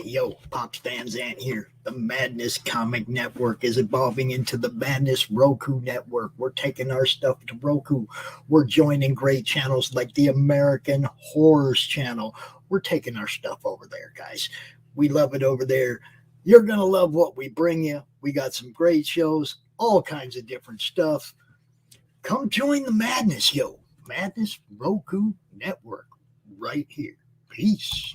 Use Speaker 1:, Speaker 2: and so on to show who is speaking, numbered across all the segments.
Speaker 1: Yo, Pops Van Zant here. The Madness Comic Network is evolving into the Madness Roku Network. We're taking our stuff to Roku. We're joining great channels like the American Horrors Channel. We're taking our stuff over there, guys. We love it over there. You're going to love what we bring you. We got some great shows, all kinds of different stuff. Come join the madness, yo. Madness Roku Network right here. Peace.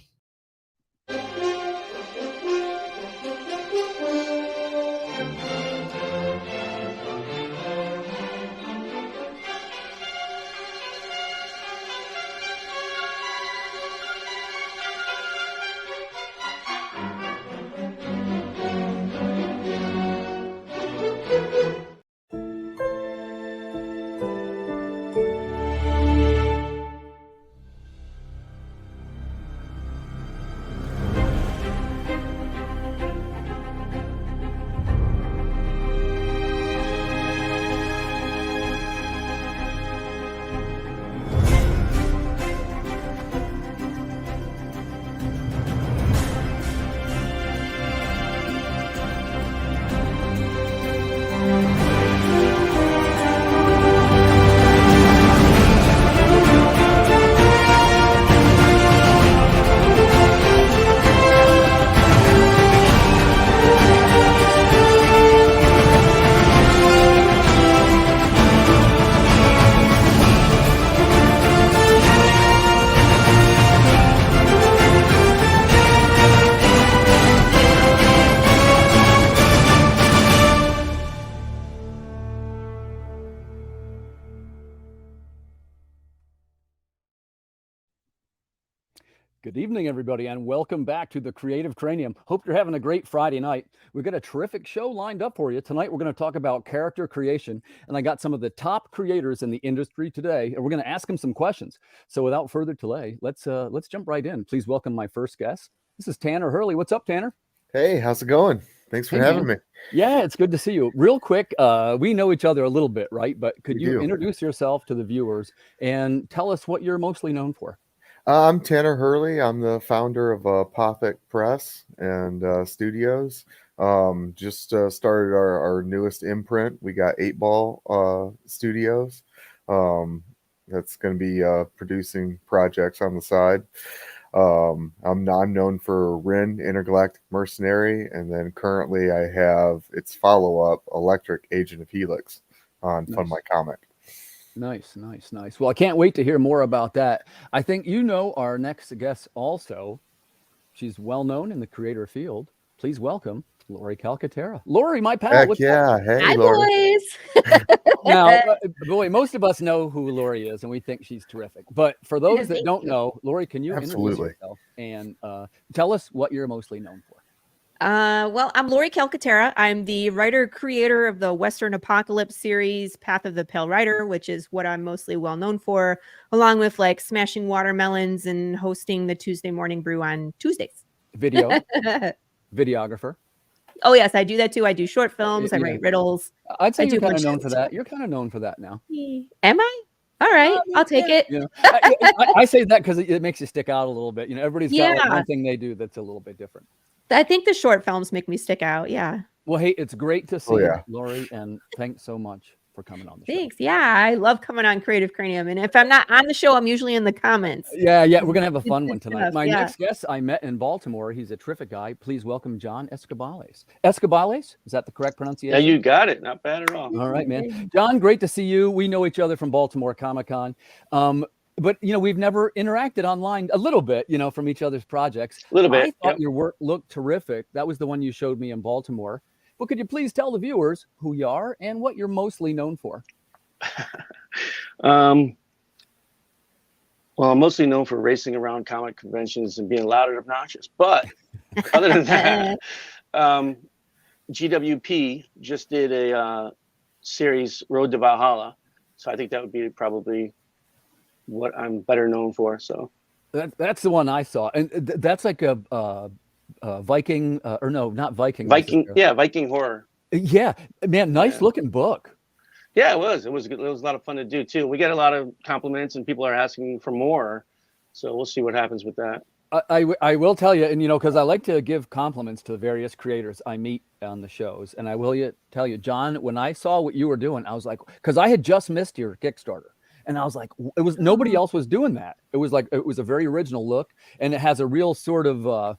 Speaker 2: Good evening, everybody, and welcome back to the Creative Cranium. Hope you're having a great Friday night. We've got a terrific show lined up for you. Tonight, we're going to talk about character creation, and I got some of the top creators in the industry today, and we're going to ask them some questions. So without further delay, let's jump right in. Please welcome my first guest. This is Tanner Hurley. What's up, Tanner?
Speaker 3: Hey, how's it going? Thanks for having me.
Speaker 2: Yeah, it's good to see you. Real quick, we know each other a little bit, right? But could you introduce yourself to the viewers and tell us what you're mostly known for?
Speaker 3: I'm Tanner Hurley. I'm the founder of Apothic Press and Studios. Just started our newest imprint. We got 8 Ball Studios. That's going to be producing projects on the side. I'm known for Rin, Intergalactic Mercenary, and then currently I have its follow-up, Electric Agent of Helix, on Fun My Comic.
Speaker 2: Nice. Well, I can't wait to hear more about that. I think you know our next guest also. She's well known in the creator field. Please welcome Laurie Calcaterra. Laurie, my pal.
Speaker 3: Heck yeah. Hey,
Speaker 4: hi,
Speaker 3: Laurie.
Speaker 4: boys.
Speaker 2: Now, boy, most of us know who Laurie is, and we think she's terrific. But for those that don't know, Laurie, can you introduce yourself and tell us what you're mostly known for?
Speaker 4: Well, I'm Laurie Calcaterra. I'm the writer-creator of the Western Apocalypse series, Path of the Pale Rider, which is what I'm mostly well known for, along with like smashing watermelons and hosting the Tuesday Morning Brew on Tuesdays.
Speaker 2: Videographer.
Speaker 4: Oh, yes, I do that too. I do short films. I write riddles.
Speaker 2: I'd say you're kind of known for that. You're kind of known for that now.
Speaker 4: Am I? All right, I'll take it.
Speaker 2: You know, I say that because it makes you stick out a little bit. You know, everybody's got like one thing they do that's a little bit different.
Speaker 4: I think the short films make me stick out. Yeah.
Speaker 2: Well, hey, it's great to see you, Laurie, and thanks so much for coming on the show.
Speaker 4: Thanks. Yeah, I love coming on Creative Cranium, and if I'm not on the show, I'm usually in the comments.
Speaker 2: Yeah, we're gonna have a fun one tonight. My next guest I met in Baltimore. He's a terrific guy. Please welcome John Escobales. Escobales, is that the correct pronunciation?
Speaker 5: Yeah, you got it. Not bad at all.
Speaker 2: All right, man. John, great to see you. We know each other from Baltimore Comic-Con. But, you know, we've never interacted online a little bit, you know, from each other's projects.
Speaker 5: A little bit.
Speaker 2: I thought your work looked terrific. That was the one you showed me in Baltimore. But could you please tell the viewers who you are and what you're mostly known for?
Speaker 5: Well, I'm mostly known for racing around comic conventions and being loud and obnoxious. But other than that, GWP just did a series, Road to Valhalla. So I think that would be probably what I'm better known for. So
Speaker 2: that's the one I saw, and that's like a Viking or no, not Viking.
Speaker 5: Viking horror.
Speaker 2: Yeah, man, nice looking book.
Speaker 5: Yeah, it was good. It was a lot of fun to do too. We get a lot of compliments, and people are asking for more. So we'll see what happens with that.
Speaker 2: I will tell you, and because I like to give compliments to the various creators I meet on the shows, and I will tell you, John, when I saw what you were doing, I was like, because I had just missed your Kickstarter, and I was like, it was nobody else was doing that. It was a very original look, and it has a real sort of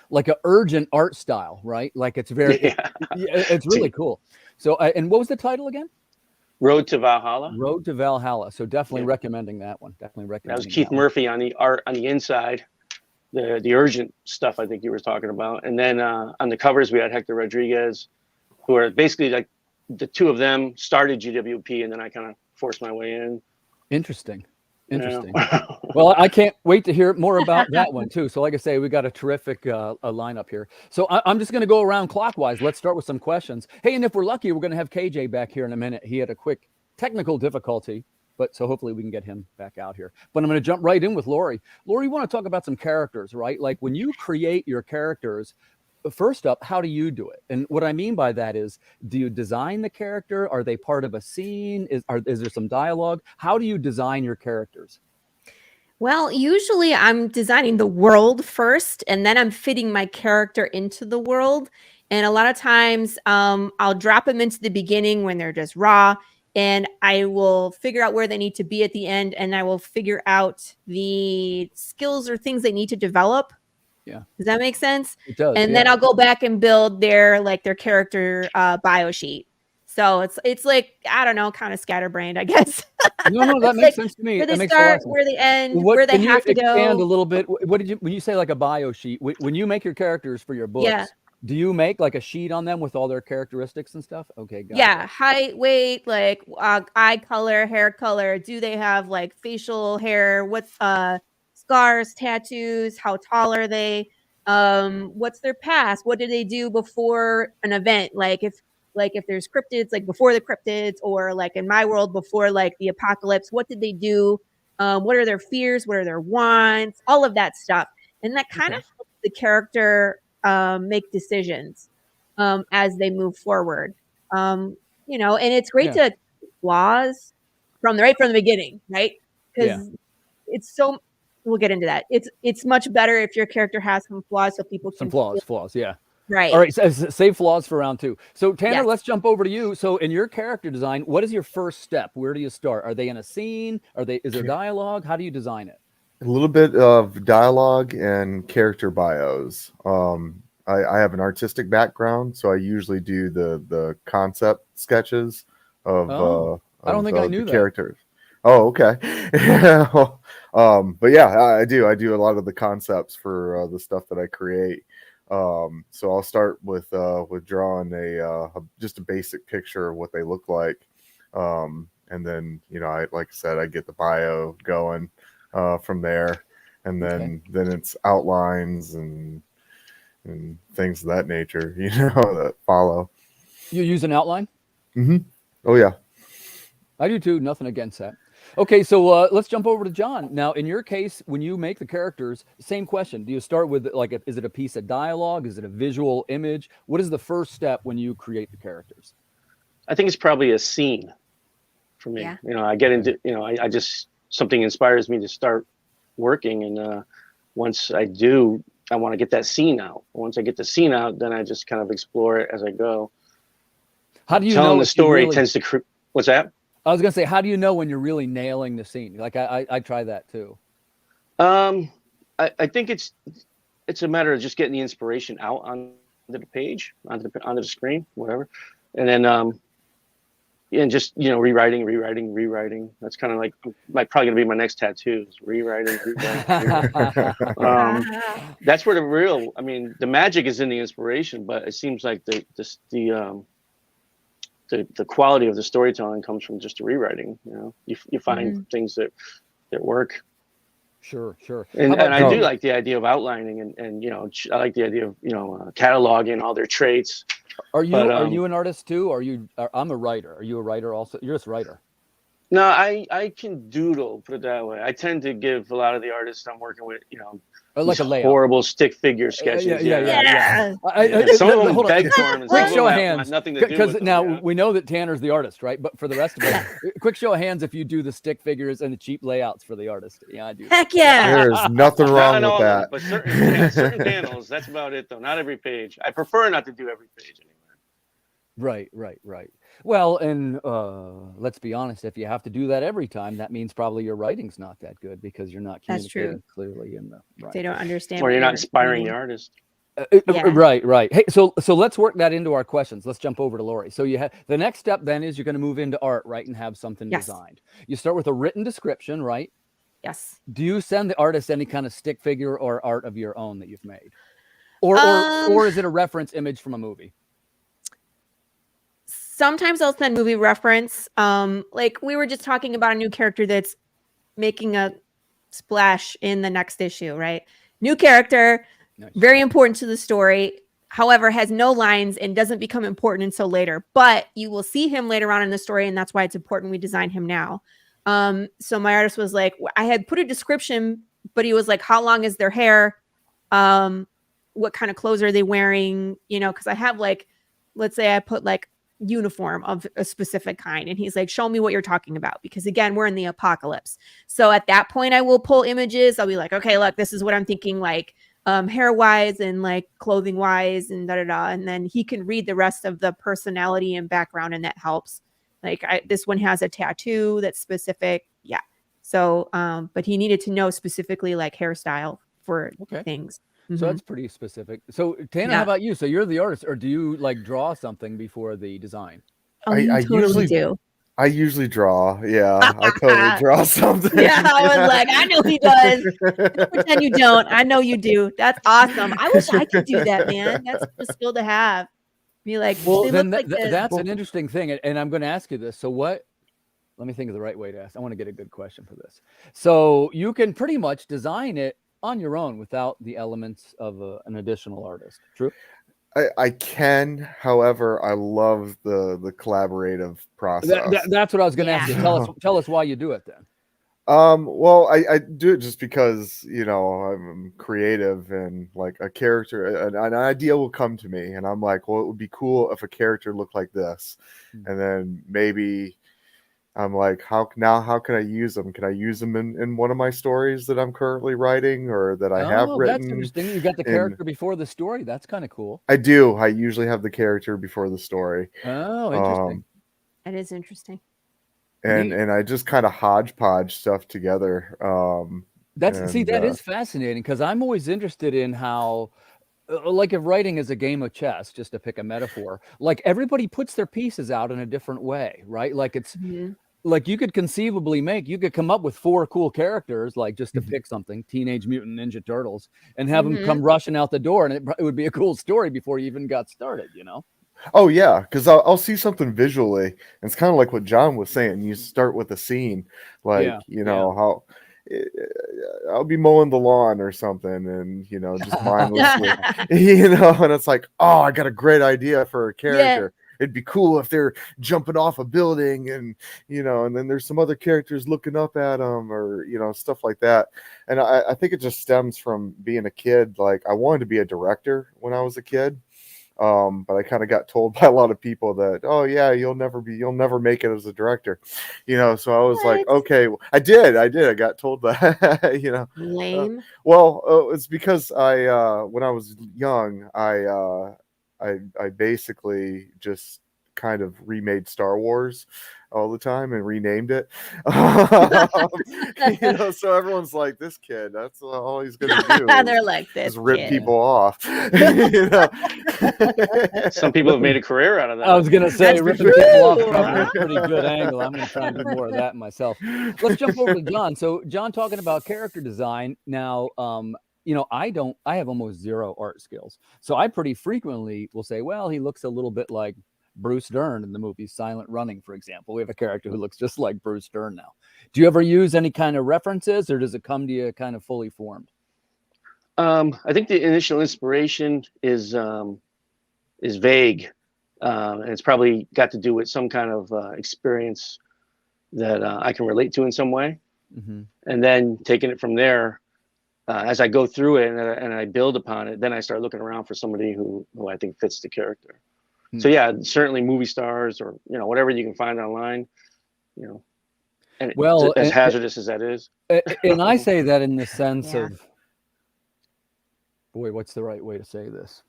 Speaker 2: like a urgent art style, right? Like it's very, it's really cool. So, and what was the title again?
Speaker 5: Road to Valhalla.
Speaker 2: Road to Valhalla. So definitely recommending that one. Definitely recommending.
Speaker 5: That was Keith Murphy on the art on the inside, the urgent stuff I think you were talking about, and then on the covers we had Hector Rodriguez, who are basically like the two of them started GWP, and then I kind of forced my way in.
Speaker 2: Interesting. Well, I can't wait to hear more about that one too. So like I say, we got a terrific a lineup here. So I'm just going to go around clockwise. Let's start with some questions. Hey, and if we're lucky, we're going to have KJ back here in a minute. He had a quick technical difficulty, but so hopefully we can get him back out here. But I'm going to jump right in with Laurie. Laurie, you want to talk about some characters, right? Like when you create your characters, first up, how do you do it? And what I mean by that is, do you design the character? Are they part of a scene? Is there some dialogue? How do you design your characters?
Speaker 4: Well, usually I'm designing the world first, and then I'm fitting my character into the world. And a lot of times I'll drop them into the beginning when they're just raw, and I will figure out where they need to be at the end, and I will figure out the skills or things they need to develop.
Speaker 2: Yeah.
Speaker 4: Does that make sense?
Speaker 2: It does.
Speaker 4: And then I'll go back and build their character bio sheet. So it's like, I don't know, kind of scatterbrained, I guess.
Speaker 2: No, that makes sense to me.
Speaker 4: Where they
Speaker 2: that makes
Speaker 4: start, where they end, where they have to go.
Speaker 2: Expand a little bit. What did you, when you say like a bio sheet, when you make your characters for your books, do you make like a sheet on them with all their characteristics and stuff? Okay, got it.
Speaker 4: Height, weight, like eye color, hair color. Do they have like facial hair? What's scars, tattoos? How tall are they? What's their past? What did they do before an event? Like if there's cryptids, like before the cryptids, or like in my world before like the apocalypse, what did they do? What are their fears? What are their wants? All of that stuff. And that kind of helps the character make decisions as they move forward. And it's great to flaws from the beginning, right? Because it's so, we'll get into that. It's much better if your character has some flaws, so people can
Speaker 2: flaws. Yeah.
Speaker 4: Right.
Speaker 2: All right. So save flaws for round two. So Tanner, let's jump over to you. So in your character design, what is your first step? Where do you start? Are they in a scene? Is there dialogue? How do you design it?
Speaker 3: A little bit of dialogue and character bios. I have an artistic background, so I usually do the concept sketches of
Speaker 2: I don't think I knew
Speaker 3: the
Speaker 2: that.
Speaker 3: characters. Oh, okay. But yeah, I do a lot of the concepts for the stuff that I create. So I'll start with drawing just a basic picture of what they look like, and then like I said, I get the bio going from there, and then it's outlines and things of that nature, that follow.
Speaker 2: You use an outline?
Speaker 3: Mm-hmm. Oh yeah,
Speaker 2: I do too. Nothing against that. Okay, so let's jump over to John. Now, in your case, when you make the characters, same question. Do you start with is it a piece of dialogue? Is it a visual image? What is the first step when you create the characters?
Speaker 5: I think it's probably a scene for me.
Speaker 4: Yeah.
Speaker 5: I get into, I just, something inspires me to start working. And once I do, I want to get that scene out. Once I get the scene out, then I just kind of explore it as I go.
Speaker 2: How do you
Speaker 5: Telling
Speaker 2: know
Speaker 5: the story tends to, what's that?
Speaker 2: I was going to say, how do you know when you're really nailing the scene? Like I try that too.
Speaker 5: I think it's a matter of just getting the inspiration out onto the page, onto the screen, whatever. And then, and just, rewriting. That's kind of like probably going to be my next tattoo is rewriting. That's where the magic is in the inspiration, but it seems like the quality of the storytelling comes from just the rewriting. You find things that work.
Speaker 2: Sure.
Speaker 5: And I do like the idea of outlining and I like the idea of cataloging all their traits.
Speaker 2: Are you an artist too? I'm a writer. Are you a writer also? You're just a writer.
Speaker 5: No, I can doodle, put it that way. I tend to give a lot of the artists I'm working with,
Speaker 2: Like
Speaker 5: these
Speaker 2: a layout.
Speaker 5: horrible stick figure sketches.
Speaker 4: Yeah.
Speaker 5: Some of them beg for them, and
Speaker 2: Quick
Speaker 5: some
Speaker 2: show
Speaker 5: of
Speaker 2: of
Speaker 5: them have
Speaker 2: hands,
Speaker 5: nothing to do
Speaker 2: because
Speaker 5: with them.
Speaker 2: now we know that Tanner's the artist, right? But for the rest of us, quick show of hands if you do the stick figures and the cheap layouts for the artist. Yeah, I do.
Speaker 4: Heck yeah.
Speaker 3: There's nothing wrong
Speaker 5: Not
Speaker 3: with
Speaker 5: all of them,
Speaker 3: that.
Speaker 5: but certain panels. That's about it, though. Not every page. I prefer not to do every page anyway.
Speaker 2: Right. Well, and let's be honest, if you have to do that every time, that means probably your writing's not that good because you're not
Speaker 4: That's
Speaker 2: communicating
Speaker 4: true.
Speaker 2: clearly in the right.
Speaker 4: They don't understand.
Speaker 5: Or you're not inspiring the artist.
Speaker 4: Yeah.
Speaker 2: Right. Hey, so let's work that into our questions. Let's jump over to Laurie. So you have the next step then is you're going to move into art, right, and have something designed. You start with a written description, right?
Speaker 4: Yes.
Speaker 2: Do you send the artist any kind of stick figure or art of your own that you've made, or is it a reference image from a movie?
Speaker 4: Sometimes I'll send movie reference. Like we were just talking about a new character that's making a splash in the next issue, right? New character, nice. Very important to the story. However, has no lines and doesn't become important until later. But you will see him later on in the story, and that's why it's important we design him now. So my artist was like, I had put a description, but he was like, how long is their hair? What kind of clothes are they wearing? Because I have like, let's say I put like uniform of a specific kind, and he's like, show me what you're talking about, because again, we're in the apocalypse. So at that point I will pull images. I'll be like, okay, look, this is what I'm thinking, like hair wise and like clothing wise and and then he can read the rest of the personality and background, and that helps. Like this one has a tattoo that's specific. Yeah. So but he needed to know specifically like hairstyle for things.
Speaker 2: So that's pretty specific. So Tanner, how about you? So you're the artist, or do you like draw something before the design?
Speaker 4: Oh, I totally usually do.
Speaker 3: I usually draw. Yeah, I totally draw something.
Speaker 4: Yeah, I was like, I know he does. Don't pretend you don't. I know you do. That's awesome. I wish I could do that, man. That's a skill to have. Be like,
Speaker 2: well, then that's an interesting thing, and I'm going to ask you this. So what? Let me think of the right way to ask. I want to get a good question for this. So you can pretty much design it on your own without the elements of an additional artist. True.
Speaker 3: I can, however, I love the collaborative process.
Speaker 2: That's what I was going to ask you. Tell us why you do it then.
Speaker 3: Well, I do it just because, I'm creative, and like a character, an idea will come to me, and I'm like, well, it would be cool if a character looked like this. And then maybe I'm like, how can I use them? Can I use them in one of my stories that I'm currently writing or that I have written?
Speaker 2: That's interesting. You got the character before the story. That's kind of cool.
Speaker 3: I do. I usually have the character before the story.
Speaker 2: Oh, interesting.
Speaker 4: That is interesting.
Speaker 3: And I just kind of hodgepodge stuff together.
Speaker 2: That is fascinating, because I'm always interested in how, like, if writing is a game of chess, just to pick a metaphor, like everybody puts their pieces out in a different way, right? Like it's like you could come up with 4 cool characters, like just to pick something, Teenage Mutant Ninja Turtles, and have them come rushing out the door, and it would be a cool story before you even got started,
Speaker 3: Oh yeah, because I'll see something visually, and it's kind of like what John was saying. You start with a scene, like how I'll be mowing the lawn or something, and just mindlessly, and it's like, oh, I got a great idea for a character. It'd be cool if they're jumping off a building, and and then there's some other characters looking up at them, or stuff like that. And I think it just stems from being a kid. Like, I wanted to be a director when I was a kid. But I kind of got told by a lot of people that, oh yeah, you'll never make it as a director, so I was like, okay, I did. I got told that,
Speaker 4: Lame.
Speaker 3: It's because when I was young, I basically just kind of remade Star Wars all the time and renamed it. So everyone's like, this kid, that's all he's gonna do.
Speaker 4: They're like, this
Speaker 3: is rip
Speaker 4: kid.
Speaker 3: people off.
Speaker 5: Some people have made a career out of that.
Speaker 2: I was gonna say, ripping people off probably a pretty good angle. I'm gonna try and do more of that myself. Let's jump over to John. So John, talking about character design now, I have almost zero art skills. So I pretty frequently will say, well, he looks a little bit like Bruce Dern in the movie Silent Running, for example. We have a character who looks just like Bruce Dern now. Do you ever use any kind of references, or does it come to you kind of fully formed?
Speaker 5: I think the initial inspiration is vague, and it's probably got to do with some kind of experience that I can relate to in some way,
Speaker 2: Mm-hmm.
Speaker 5: and then taking it from there. As I go through it and I build upon it, then I start looking around for somebody who I think fits the character. So yeah, certainly movie stars or whatever you can find online, and
Speaker 2: Well,
Speaker 5: as hazardous as that is.
Speaker 2: And I say that in the sense
Speaker 4: Yeah.
Speaker 2: of, boy, what's the right way to say this?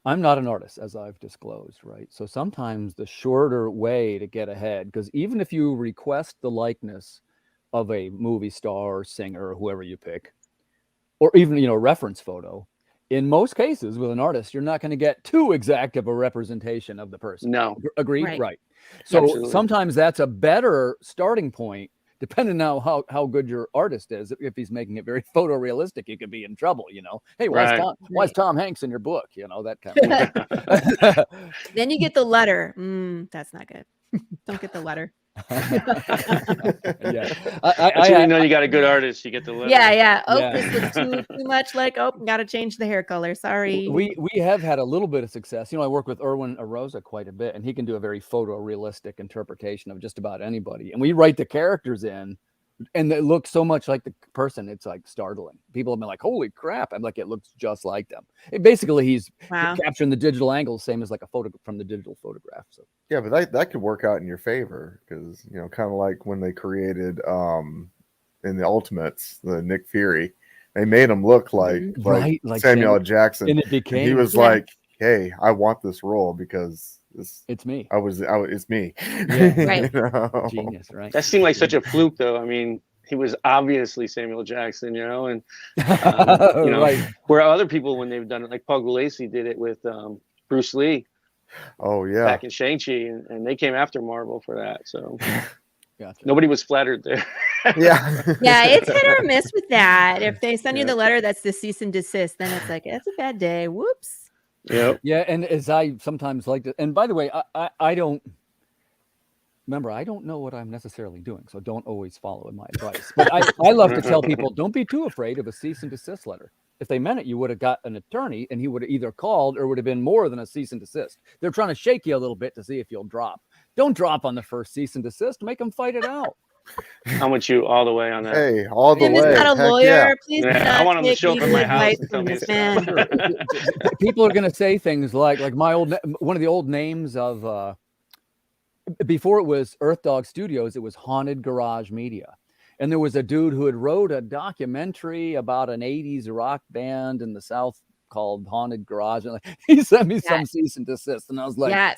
Speaker 2: I'm not an artist, as I've disclosed, right? So sometimes the shorter way to get ahead, because even if you request the likeness of a movie star or singer or whoever you pick, or even, a reference photo, in most cases with an artist, you're not going to get too exact of a representation of the person.
Speaker 5: No.
Speaker 2: Agreed?
Speaker 4: Right.
Speaker 2: So
Speaker 5: Absolutely.
Speaker 2: sometimes that's a better starting point, depending on how good your artist is. If he's making it very photorealistic, you could be in trouble, Hey,
Speaker 5: Right.
Speaker 2: why is Tom Hanks in your book? That kind of thing.
Speaker 4: Then you get the letter. That's not good. Don't get the letter.
Speaker 2: Yeah.
Speaker 5: That's when you know you got a good artist. You get the letter.
Speaker 4: Yeah. Oh,
Speaker 2: Yeah.
Speaker 4: this looks too much like. Oh, got to change the hair color. Sorry.
Speaker 2: We have had a little bit of success. I work with Erwin Arosa quite a bit, and he can do a very photorealistic interpretation of just about anybody. And we write the characters in, and they look so much like the person, it's like startling. People have been like, "Holy crap!" I'm like, it looks just like them. Basically, he's capturing the digital angles, same as like a photo from the digital photograph. So
Speaker 3: yeah, but that could work out in your favor because kind of like when they created in the Ultimates, the Nick Fury, they made him look like Samuel L. Jackson,
Speaker 2: and it became
Speaker 3: he was like, "Hey, I want this role because
Speaker 2: it's me.
Speaker 3: It's me."
Speaker 2: Yeah,
Speaker 4: right.
Speaker 2: Genius, right?
Speaker 5: That seemed like such a fluke, though. I mean, he was obviously Samuel Jackson, and
Speaker 2: right.
Speaker 5: Where other people, when they've done it, like Paul Gulacy did it with Bruce Lee.
Speaker 3: Oh yeah,
Speaker 5: back in Shang-Chi, and they came after Marvel for that. So
Speaker 2: gotcha.
Speaker 5: Nobody was flattered there.
Speaker 3: Yeah.
Speaker 4: Yeah, it's hit or miss with that. If they send you the letter that's the cease and desist, then it's like, it's a bad day. Whoops.
Speaker 5: Yep.
Speaker 2: Yeah, and as I sometimes like to, and by the way, I don't know what I'm necessarily doing, so don't always follow my advice. But I love to tell people, don't be too afraid of a cease and desist letter. If they meant it, you would have got an attorney, and he would have either called or would have been more than a cease and desist. They're trying to shake you a little bit to see if you'll drop. Don't drop on the first cease and desist. Make them fight it out.
Speaker 5: I'm with you all the way on that.
Speaker 3: Hey, all the
Speaker 4: Tim
Speaker 3: way.
Speaker 4: is not a
Speaker 3: Heck
Speaker 4: lawyer.
Speaker 3: yeah.
Speaker 4: Please
Speaker 5: Yeah,
Speaker 4: do not
Speaker 5: I want him to
Speaker 4: take
Speaker 5: show up at
Speaker 4: legal
Speaker 5: my house
Speaker 4: advice
Speaker 5: and tell
Speaker 4: from
Speaker 5: me
Speaker 4: this
Speaker 5: stuff.
Speaker 4: man.
Speaker 2: People are going to say things like one of the old names of before it was Earth Dog Studios, it was Haunted Garage Media. And there was a dude who had wrote a documentary about an 80s rock band in the South called Haunted Garage. And he sent me some cease and desist. And I was like,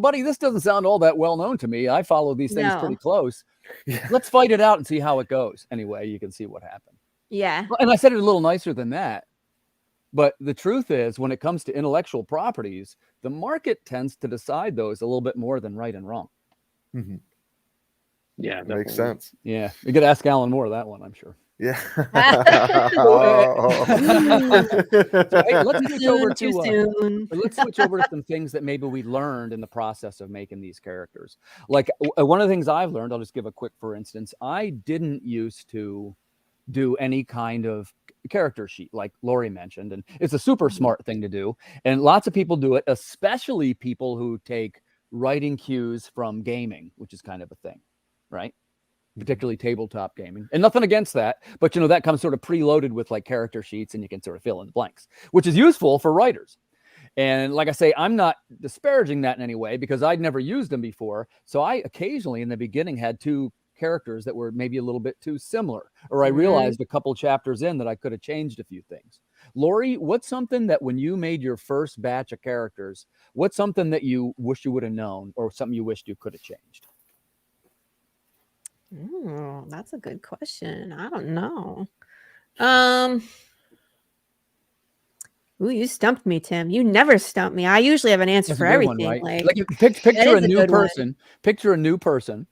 Speaker 2: buddy, this doesn't sound all that well known to me. I follow these things pretty close.
Speaker 3: Yeah.
Speaker 2: Let's fight it out and see how it goes. Anyway, you can see what happened.
Speaker 4: Yeah.
Speaker 2: And I said it a little nicer than that. But the truth is, when it comes to intellectual properties, the market tends to decide those a little bit more than right and wrong.
Speaker 3: Mm-hmm.
Speaker 5: Yeah,
Speaker 3: that makes sense.
Speaker 2: Yeah, you could ask Alan Moore that one, I'm sure.
Speaker 3: Yeah.
Speaker 2: Let's switch over to some things that maybe we learned in the process of making these characters. Like one of the things I've learned, I'll just give a quick for instance. I didn't used to do any kind of character sheet like Laurie mentioned, and it's a super smart thing to do. And lots of people do it, especially people who take writing cues from gaming, which is kind of a thing, right? Particularly tabletop gaming, and nothing against that, but that comes sort of preloaded with like character sheets, and you can sort of fill in the blanks, which is useful for writers. And like I say, I'm not disparaging that in any way because I'd never used them before. So I occasionally in the beginning had two characters that were maybe a little bit too similar, or I realized a couple chapters in that I could have changed a few things. Laurie, what's something that when you made your first batch of characters, what's something that you wish you would have known, or something you wished you could have changed?
Speaker 4: Oh, that's a good question. I don't know. Ooh, you stumped me, Tim. You never stump me. I usually have an answer for everything.
Speaker 2: One, right?
Speaker 4: Like
Speaker 2: picture a new person. Picture a new person.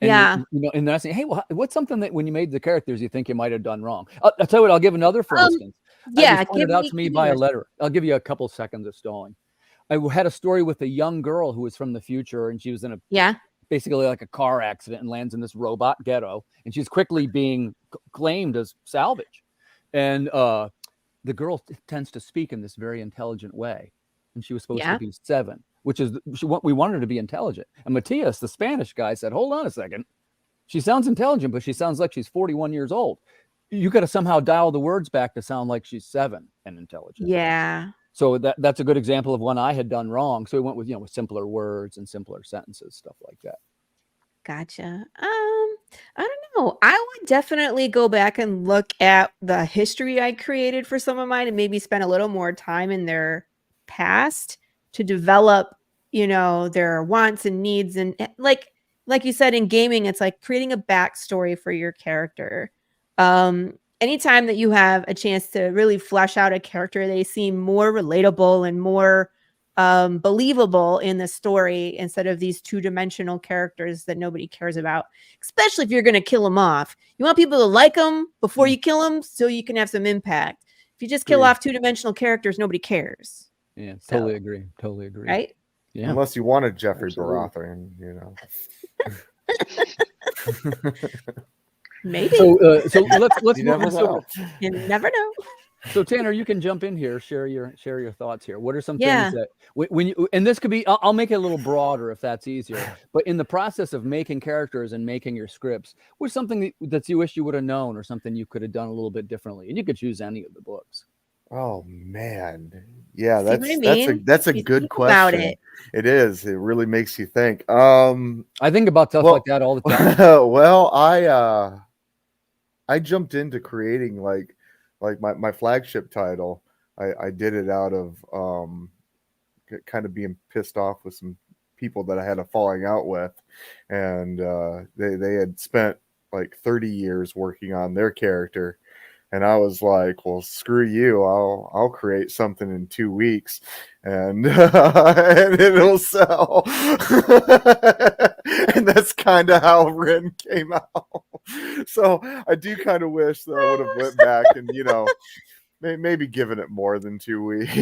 Speaker 2: And and then I say, hey, well, what's something that when you made the characters you think you might have done wrong? I'll tell you what. I'll give another for instance.
Speaker 4: Yeah,
Speaker 2: it was pointed out to me by a letter. I'll give you a couple seconds of stalling. I had a story with a young girl who was from the future, and she was in a basically like a car accident and lands in this robot ghetto, and she's quickly being claimed as salvage. And the girl tends to speak in this very intelligent way, and she was supposed to be 7, which is we want her to be intelligent. And Matthias, the Spanish guy, said, "Hold on a second, She sounds intelligent, but she sounds like she's 41 years old. You got to somehow dial the words back to sound like she's 7 and intelligent.
Speaker 4: Yeah.
Speaker 2: So that's a good example of one I had done wrong. So we went with, with simpler words and simpler sentences, stuff like that.
Speaker 4: Gotcha. I don't know. I would definitely go back and look at the history I created for some of mine and maybe spend a little more time in their past to develop, their wants and needs. And like you said, in gaming, it's like creating a backstory for your character. Anytime that you have a chance to really flesh out a character, they seem more relatable and more believable in the story instead of these two-dimensional characters that nobody cares about, especially if you're going to kill them off. You want people to like them before you kill them so you can have some impact. If you just kill off two-dimensional characters, nobody cares.
Speaker 2: Yeah, totally agree.
Speaker 4: Right?
Speaker 2: Yeah.
Speaker 3: Unless you wanted Jeffrey Perotta, and
Speaker 4: Maybe.
Speaker 2: So let's
Speaker 3: You never know.
Speaker 4: You never know.
Speaker 2: So Tanner, you can jump in here, share your thoughts here. What are some
Speaker 4: Yeah.
Speaker 2: things that when you, and this could be, I'll make it a little broader if that's easier, but in the process of making characters and making your scripts, what's something that you wish you would have known or something you could have done a little bit differently? And you could choose any of the books.
Speaker 3: Oh man, yeah,
Speaker 4: See what I mean?
Speaker 3: that's a
Speaker 4: You
Speaker 3: good
Speaker 4: think
Speaker 3: question.
Speaker 4: about it.
Speaker 3: It is. It really makes you think.
Speaker 2: I think about stuff like that all the time.
Speaker 3: Well, I jumped into creating like my flagship title. I did it out of kind of being pissed off with some people that I had a falling out with, and they had spent like 30 years working on their character. And I was like, well, screw you. I'll create something in 2 weeks and and it'll sell. And that's kind of how Ren came out. So I do kind of wish that I would have went back and, maybe given it more than 2 weeks.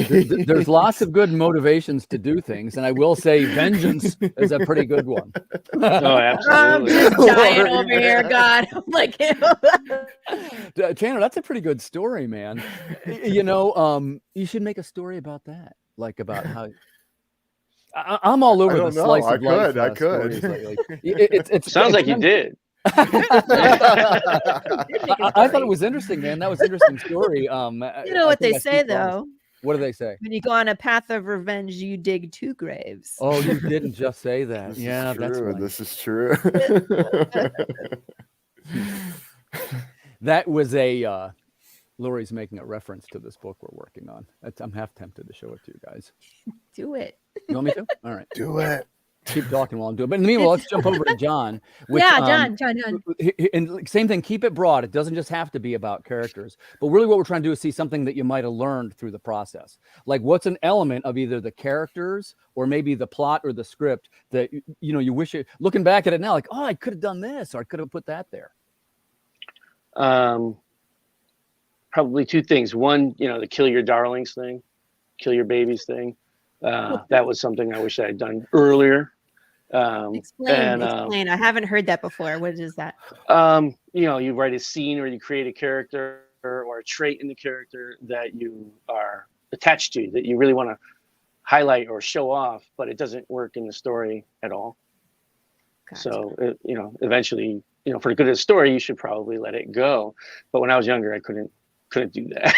Speaker 2: There's lots of good motivations to do things. And I will say vengeance is a pretty good one.
Speaker 5: Oh,
Speaker 4: I'm
Speaker 5: absolutely.
Speaker 4: just dying over here, God. I'm like,
Speaker 2: Tanner, that's a pretty good story, man. You should make a story about that, like about how. I'm all over the slice of life.
Speaker 3: I could.
Speaker 2: Stories. It
Speaker 5: Sounds like you did.
Speaker 2: I thought it was interesting, man. That was an interesting story.
Speaker 4: you know what they say, though.
Speaker 2: What do they say?
Speaker 4: When you go on a path of revenge, you dig 2 graves.
Speaker 2: Oh, you didn't just say that.
Speaker 3: This
Speaker 2: Yeah,
Speaker 3: is
Speaker 2: that's
Speaker 3: true.
Speaker 2: right.
Speaker 3: This is true.
Speaker 2: That was a Laurie's making a reference to this book we're working on. I'm half tempted to show it to you guys.
Speaker 4: Do it.
Speaker 2: You want me to? All right.
Speaker 3: Do it.
Speaker 2: Keep talking while I'm doing it. But in the meanwhile, let's jump over to John.
Speaker 4: John.
Speaker 2: And same thing, keep it broad. It doesn't just have to be about characters. But really what we're trying to do is see something that you might have learned through the process. Like what's an element of either the characters or maybe the plot or the script that, you wish it, looking back at it now, like, oh, I could have done this or I could have put that there.
Speaker 5: Probably 2 things. One, the kill your darlings thing, kill your babies thing. That was something I wish I had done earlier.
Speaker 4: Explain. I haven't heard that before. What is that?
Speaker 5: You write a scene or you create a character or a trait in the character that you are attached to, that you really want to highlight or show off, but it doesn't work in the story at all. Gotcha. So, eventually, for the good of the story, you should probably let it go. But when I was younger, I couldn't do that.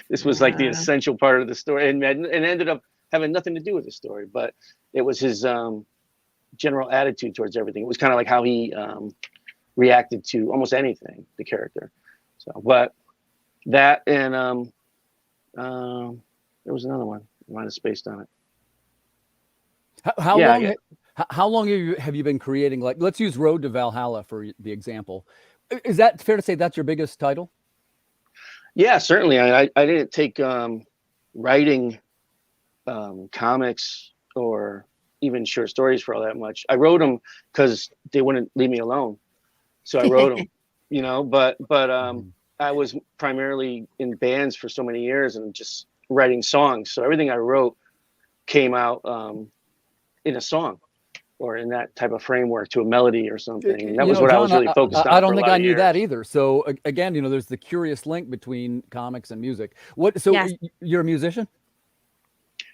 Speaker 5: This was like the essential part of the story, and ended up having nothing to do with the story, but it was his general attitude towards everything. It was kind of like how he reacted to almost anything, the character. So, but that and there was another one. I might have spaced on it.
Speaker 2: How long have you been creating? Like, let's use Road to Valhalla for the example. Is that fair to say that's your biggest title?
Speaker 5: Yeah, certainly. I didn't take writing comics or even short stories for all that much. I wrote them because they wouldn't leave me alone, so I wrote them. But I was primarily in bands for so many years and just writing songs. So everything I wrote came out in a song or in that type of framework to a melody or something. And that was what I was really focused on.
Speaker 2: I don't think I knew that either. So again, there's the curious link between comics and music. You're a musician?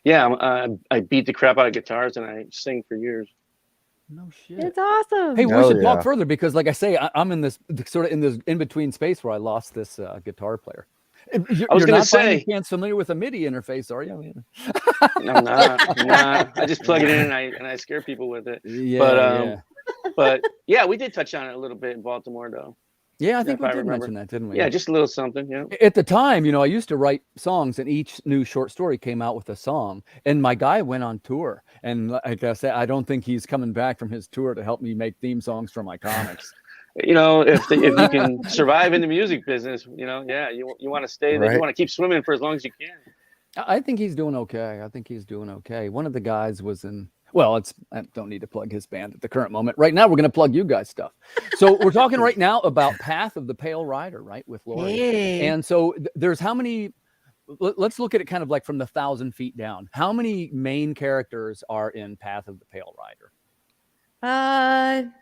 Speaker 5: Yeah, I beat the crap out of guitars and I sing for years.
Speaker 2: No shit.
Speaker 4: It's awesome.
Speaker 2: Hey, we
Speaker 3: Hell
Speaker 2: should talk
Speaker 3: yeah.
Speaker 2: further because, like I say, I'm in this sort of in this in between space where I lost this guitar player. You're
Speaker 5: I was gonna
Speaker 2: not by any
Speaker 5: say-
Speaker 2: chance familiar with a MIDI interface, are you?
Speaker 5: I'm not. Nah. I just plug it in and I scare people with it.
Speaker 2: Yeah,
Speaker 5: But yeah, we did touch on it a little bit in Baltimore, though.
Speaker 2: yeah. I think
Speaker 5: if
Speaker 2: we
Speaker 5: I
Speaker 2: did
Speaker 5: remember.
Speaker 2: mention that, didn't we?
Speaker 5: Yeah, just a little something. Yeah.
Speaker 2: At the time, I used to write songs, and each new short story came out with a song. And my guy went on tour, and like I said, I don't think he's coming back from his tour to help me make theme songs for my comics.
Speaker 5: If you can survive in the music business, yeah, you want to stay there.
Speaker 3: Right.
Speaker 5: You want to keep swimming for as long as you can.
Speaker 2: I think he's doing okay. One of the guys was in. Well, I don't need to plug his band at the current moment. Right now, we're going to plug you guys' stuff. So we're talking right now about Path of the Pale Rider, right, with Laurie.
Speaker 4: Hey.
Speaker 2: And so there's how many? Let's look at it kind of like from the 1,000 feet down. How many main characters are in Path of the Pale Rider?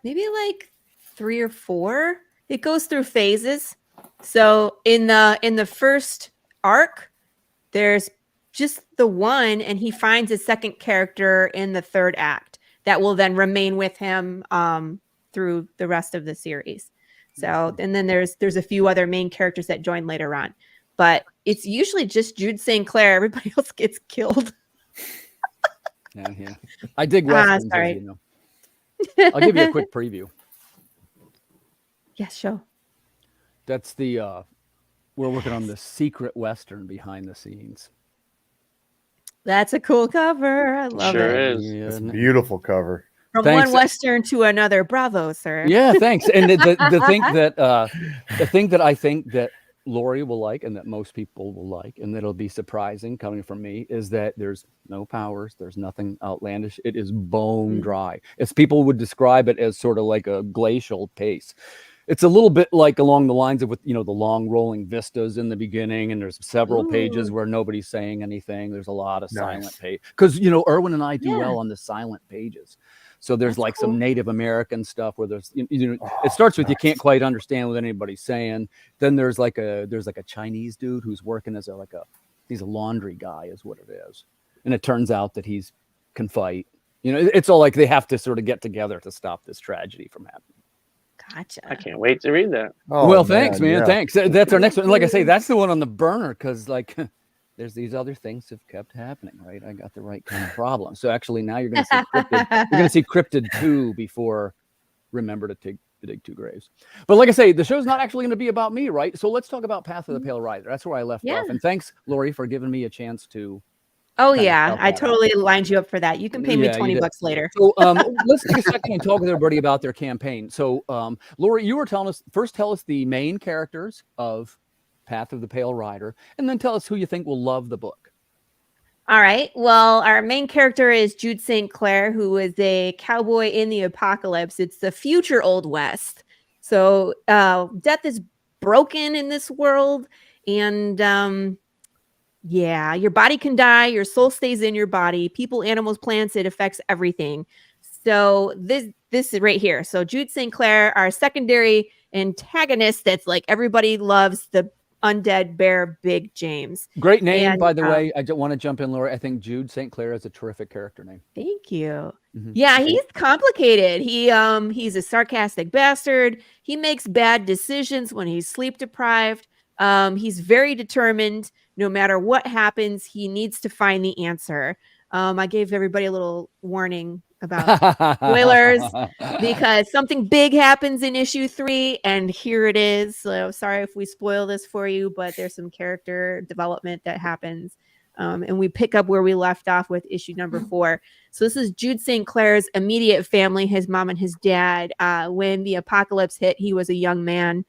Speaker 4: Maybe like 3 or 4. It goes through phases. So in the first arc, there's just the one, and he finds a second character in the third act that will then remain with him through the rest of the series. So, and then there's a few other main characters that join later on, but it's usually just Jude St. Clair. Everybody else gets killed.
Speaker 2: Yeah. I dig westerns, as
Speaker 4: sorry.
Speaker 2: you know. I'll give you a quick preview.
Speaker 4: Yes, show.
Speaker 2: That's we're working on the secret western behind the scenes.
Speaker 4: That's a cool cover. I love
Speaker 5: Sure
Speaker 4: it.
Speaker 5: is.
Speaker 3: It's a
Speaker 2: Yeah,
Speaker 3: beautiful cover.
Speaker 4: From
Speaker 2: Thanks.
Speaker 4: one western to another. Bravo, sir.
Speaker 2: yeah, thanks. And the thing that I think that Laurie will like, and that most people will like, and that'll be surprising coming from me, is that there's no powers, there's nothing outlandish. It is bone dry. As people would describe it as sort of like a glacial pace. It's a little bit like along the lines of with the long rolling vistas in the beginning, and there's several pages where nobody's saying anything. There's a lot of silent page because Erwin and I do well on the silent pages. So there's like some Native American stuff where there's it starts with you can't quite understand what anybody's saying. Then there's like a Chinese dude who's working as he's a laundry guy is what it is, and it turns out that he's can fight. It's all like they have to sort of get together to stop this tragedy from happening.
Speaker 4: Gotcha.
Speaker 5: I can't wait to read that.
Speaker 3: Oh,
Speaker 2: well, thanks, man.
Speaker 3: yeah.
Speaker 2: Thanks. That's our next one. Like I say, that's the one on the burner because there's these other things have kept happening, right? I got the right kind of problem. So actually now you're going to see Cryptid. You're going to see Cryptid 2 before Remember to Dig Two Graves. But like I say, the show's not actually going to be about me, right? So let's talk about Path of the Pale Rider. That's where I left off. And thanks, Laurie, for giving me a chance to.
Speaker 4: Oh yeah, I totally lined you up for that. You can pay me $20 later.
Speaker 2: So let's take a second and talk with everybody about their campaign. So Laurie, you were telling us first. Tell us the main characters of Path of the Pale Rider, and then tell us who you think will love the book.
Speaker 4: All right. Well, our main character is Jude St. Clair, who is a cowboy in the apocalypse. It's the future Old West. So death is broken in this world, and yeah, your body can die, your soul stays in your body. People, animals, plants, it affects everything. So this is right here. So Jude St. Clair, our secondary antagonist that's like everybody loves, the undead bear Big James.
Speaker 2: Great name, by the way. I don't want to jump in, Laurie. I think Jude St. Clair is a terrific character name.
Speaker 4: Thank you. Yeah, he's complicated. He's a sarcastic bastard. He makes bad decisions when he's sleep deprived. He's very determined. No matter what happens, he needs to find the answer. I gave everybody a little warning about spoilers because something big happens in issue 3, and here it is. So sorry if we spoil this for you, but there's some character development that happens. And we pick up where we left off with issue number 4. So this is Jude St. Clair's immediate family, his mom and his dad. When the apocalypse hit, he was a young man.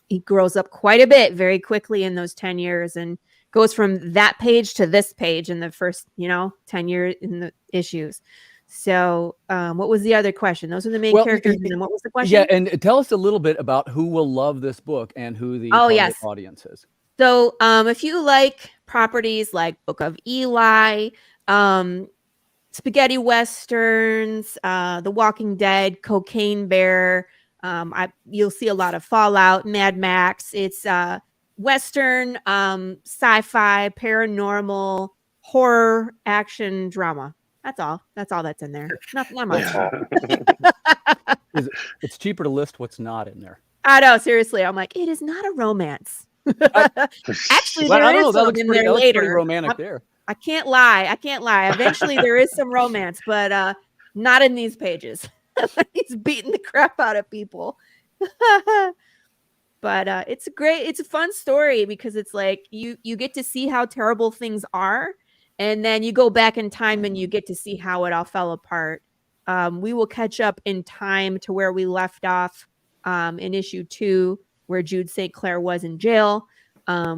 Speaker 4: He grows up quite a bit very quickly in those 10 years and goes from that page to this page in the first, 10 years in the issues. So what was the other question? Those are the main characters. And then what was the question?
Speaker 2: Yeah, and tell us a little bit about who will love this book and who the target audience is.
Speaker 4: So if you like properties like Book of Eli, spaghetti westerns, The Walking Dead, Cocaine Bear, you'll see a lot of Fallout, Mad Max. It's Western, sci-fi, paranormal, horror, action, drama. That's all. That's all that's in there. Not much.
Speaker 2: It's cheaper to list what's not in there.
Speaker 4: I know, seriously. I'm like, it is not a romance. Actually,
Speaker 2: Well,
Speaker 4: there
Speaker 2: I don't
Speaker 4: is
Speaker 2: know. That
Speaker 4: some
Speaker 2: looks
Speaker 4: in
Speaker 2: pretty,
Speaker 4: there
Speaker 2: that looks pretty
Speaker 4: later.
Speaker 2: romantic there.
Speaker 4: I can't lie. Eventually, there is some romance, but not in these pages. He's beating the crap out of people. But it's a fun story because it's like you get to see how terrible things are, and then you go back in time and you get to see how it all fell apart. We will catch up in time to where we left off in issue 2, where Jude St. Clair was in jail.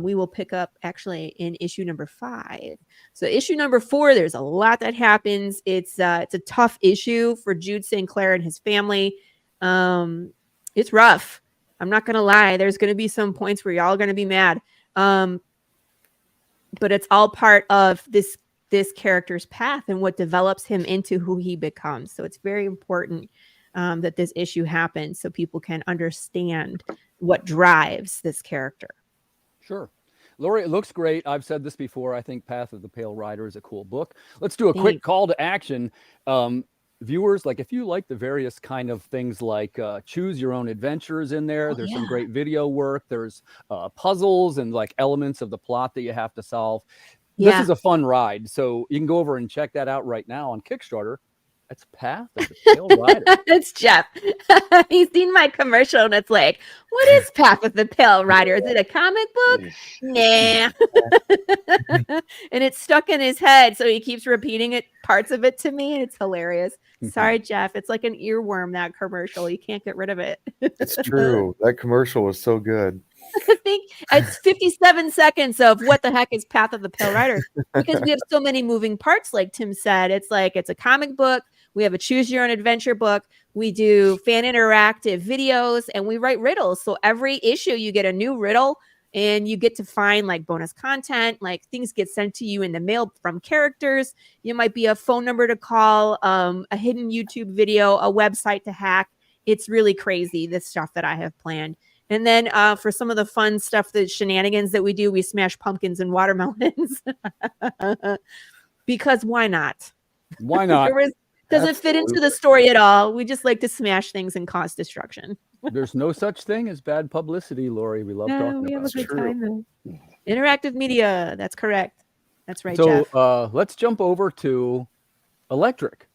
Speaker 4: We will pick up actually in issue number 5. So issue number 4, there's a lot that happens. It's a tough issue for Jude St. Clair and his family. It's rough. I'm not going to lie. There's going to be some points where y'all are going to be mad. But it's all part of this character's path and what develops him into who he becomes. So it's very important that this issue happens so people can understand what drives this character.
Speaker 2: Sure. Laurie, it looks great. I've said this before. I think Path of the Pale Rider is a cool book. Let's do a quick call to action. Viewers, like if you like the various kind of things like choose your own adventures in there, there's some great video work. There's puzzles and like elements of the plot that you have to solve. This is a fun ride. So you can go over and check that out right now on Kickstarter. It's Path of the Pale Rider.
Speaker 4: It's Jeff. He's seen my commercial and it's like, what is Path of the Pale Rider? Is it a comic book? Nah. And it's stuck in his head. So he keeps repeating parts of it to me. And it's hilarious. Sorry, Jeff. It's like an earworm, that commercial. You can't get rid of it.
Speaker 3: It's true. That commercial was so good.
Speaker 4: I think it's 57 seconds of what the heck is Path of the Pale Rider, because we have so many moving parts. Like Tim said, it's like it's a comic book. We have a choose your own adventure book. We do fan interactive videos and we write riddles. So every issue you get a new riddle and you get to find like bonus content, like things get sent to you in the mail from characters. You might be a phone number to call, a hidden YouTube video, a website to hack. It's really crazy, this stuff that I have planned. And then for some of the fun stuff, the shenanigans that we do, we smash pumpkins and watermelons. Because why not?
Speaker 2: Why not?
Speaker 4: Doesn't fit into the story at all. We just like to smash things and cause destruction.
Speaker 2: There's no such thing as bad publicity, Laurie. We love talking about it.
Speaker 4: We have a good time though. Interactive media. That's correct. That's right,
Speaker 2: so,
Speaker 4: Jeff.
Speaker 2: Let's jump over to Electric.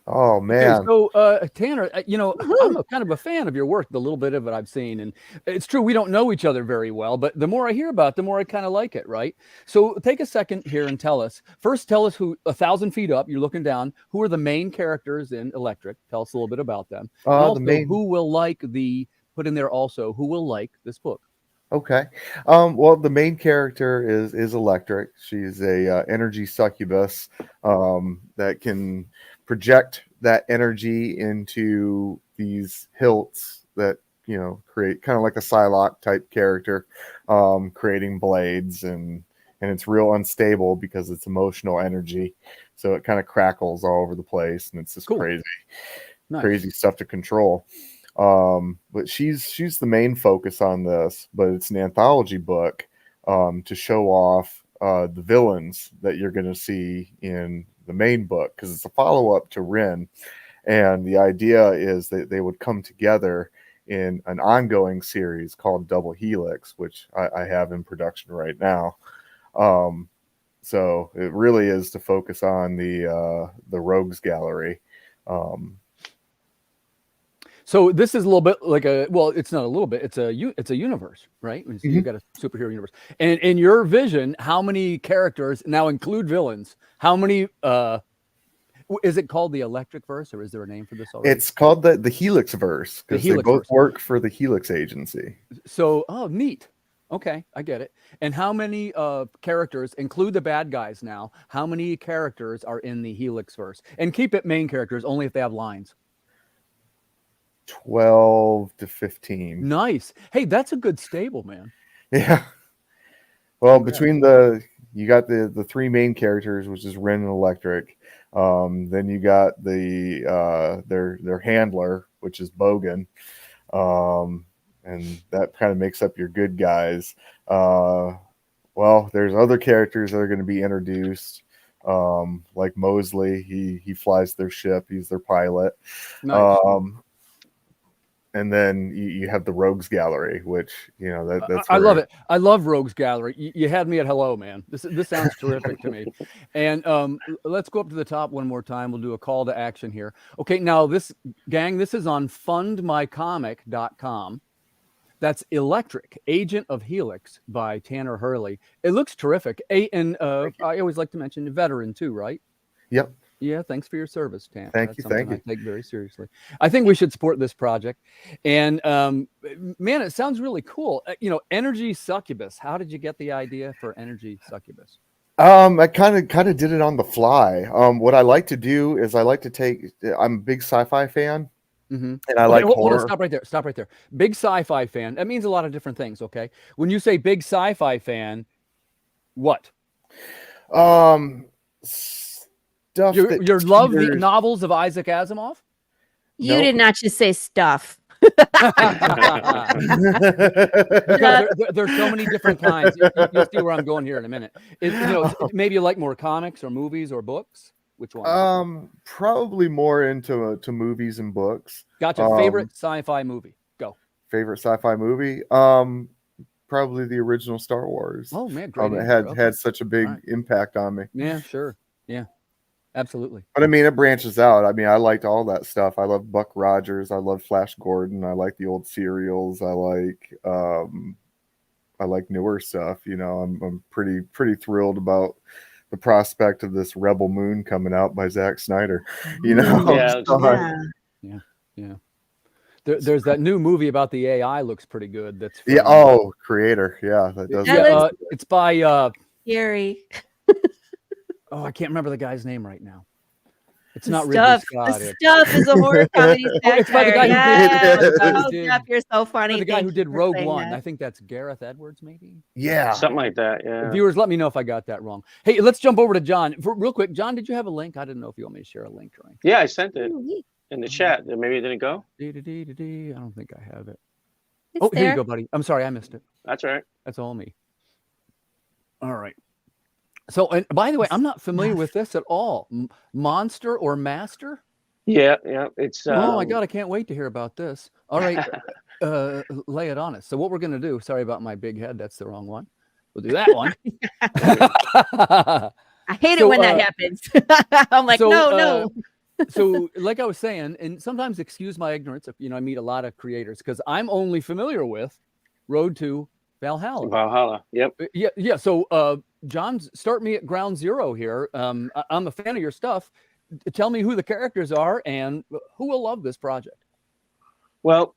Speaker 3: Oh man.
Speaker 2: Okay, so Tanner, I'm kind of a fan of your work, the little bit of it I've seen, and it's true we don't know each other very well, but the more I hear about it, the more I kind of like it, right? So take a second here and tell us who 1,000 feet up, you're looking down, who are the main characters in Electric? Tell us a little bit about them. And also, who will like who will like this book?
Speaker 3: Okay. Well, the main character is Electric. She's a energy succubus that can project that energy into these hilts that, create kind of like a Psylocke type character, creating blades, and it's real unstable because it's emotional energy. So it kind of crackles all over the place, and it's just crazy stuff to control. But she's the main focus on this, but it's an anthology book to show off the villains that you're going to see in the main book, because it's a follow-up to Rin, and the idea is that they would come together in an ongoing series called Double Helix, which I have in production right now. So it really is to focus on the Rogues Gallery.
Speaker 2: So this is a little bit like it's not a little bit, it's a universe, right? So you've got a superhero universe. And in your vision, how many characters now include villains? How many, is it called the Electric Verse, or is there a name for this already?
Speaker 3: It's called the Helix Verse, because they both work for the Helix Agency.
Speaker 2: So, neat. Okay, I get it. And how many characters, include the bad guys now, how many characters are in the Helix Verse? And keep it main characters, only if they have lines.
Speaker 3: 12 to 15.
Speaker 2: Nice. Hey, that's a good stable, man.
Speaker 3: Yeah. Well, between you got the three main characters, which is Rin and Electric. Then you got their handler, which is Bogan. And that kind of makes up your good guys. Well, there's other characters that are going to be introduced. Like Mosley, he flies their ship. He's their pilot.
Speaker 2: Nice.
Speaker 3: And then you have the Rogues Gallery, which, you know, that's
Speaker 2: I love it. I love Rogues Gallery. You had me at hello, man. This sounds terrific to me. And let's go up to the top one more time. We'll do a call to action here. Okay, now this is on fundmycomic.com. That's Electric, Agent of Helix by Tanner Hurley. It looks terrific. And I always like to mention the veteran too, right?
Speaker 3: Yep.
Speaker 2: Yeah, thanks for your service, Tanner.
Speaker 3: Thank you.
Speaker 2: I take very seriously. I think we should support this project. And man, it sounds really cool. You know, Energy Succubus. How did you get the idea for Energy Succubus?
Speaker 3: I kind of did it on the fly. What I like to do is I'm a big sci-fi fan.
Speaker 2: Mm-hmm.
Speaker 3: And I like horror.
Speaker 2: Hold on, stop right there. Big sci-fi fan. That means a lot of different things. Okay. When you say big sci-fi fan, what?
Speaker 3: Stuff
Speaker 2: you love the novels of Isaac Asimov?
Speaker 4: You did not just say stuff.
Speaker 2: There's so many different kinds. You'll see where I'm going here in a minute. Maybe you like more comics or movies or books. Which one?
Speaker 3: Probably more into movies and books.
Speaker 2: Gotcha. Favorite sci-fi movie? Go.
Speaker 3: Favorite sci-fi movie? Probably the original Star Wars.
Speaker 2: Oh man, great.
Speaker 3: It had such a big impact on me.
Speaker 2: Yeah, sure. Yeah. Absolutely.
Speaker 3: But I mean, it branches out. I mean, I liked all that stuff. I love Buck Rogers. I love Flash Gordon. I like the old serials. I like newer stuff. You know, I'm pretty thrilled about the prospect of this Rebel Moon coming out by Zack Snyder. You know,
Speaker 2: yeah. There's that new movie about the AI. Looks pretty good. That's from,
Speaker 3: Creator. Yeah, that does.
Speaker 2: It's by
Speaker 4: Gary.
Speaker 2: Oh, I can't remember the guy's name right now. It's not
Speaker 4: Ridley
Speaker 2: Scott.
Speaker 4: The Stuff is a horror comedy.
Speaker 2: It's by the guy who did.
Speaker 4: You're so funny.
Speaker 2: The guy who did Rogue One. I think that's Gareth Edwards, maybe.
Speaker 3: Yeah,
Speaker 5: something like that. Yeah.
Speaker 2: Viewers, let me know if I got that wrong. Hey, let's jump over to John real quick. John, did you have a link? I didn't know if you want me to share a link or anything.
Speaker 5: Yeah, I sent it in the chat. Maybe it didn't go.
Speaker 2: I don't think I have it.
Speaker 4: It's
Speaker 2: here you go, buddy. I'm sorry, I missed it.
Speaker 5: That's all right.
Speaker 2: That's all me. All right. So, and by the way, I'm not familiar with this at all. Monster or Master?
Speaker 5: Yeah. It's.
Speaker 2: Oh my God, I can't wait to hear about this. All right, lay it on us. So, what we're gonna do? Sorry about my big head. That's the wrong one. We'll do that one.
Speaker 4: I hate it when that happens. I'm like, no.
Speaker 2: So, like I was saying, and sometimes excuse my ignorance if I meet a lot of creators because I'm only familiar with Road to Valhalla.
Speaker 5: Valhalla. Yep.
Speaker 2: Yeah. So, John, start me at ground zero here. I'm a fan of your stuff. Tell me who the characters are and who will love this project.
Speaker 5: Well,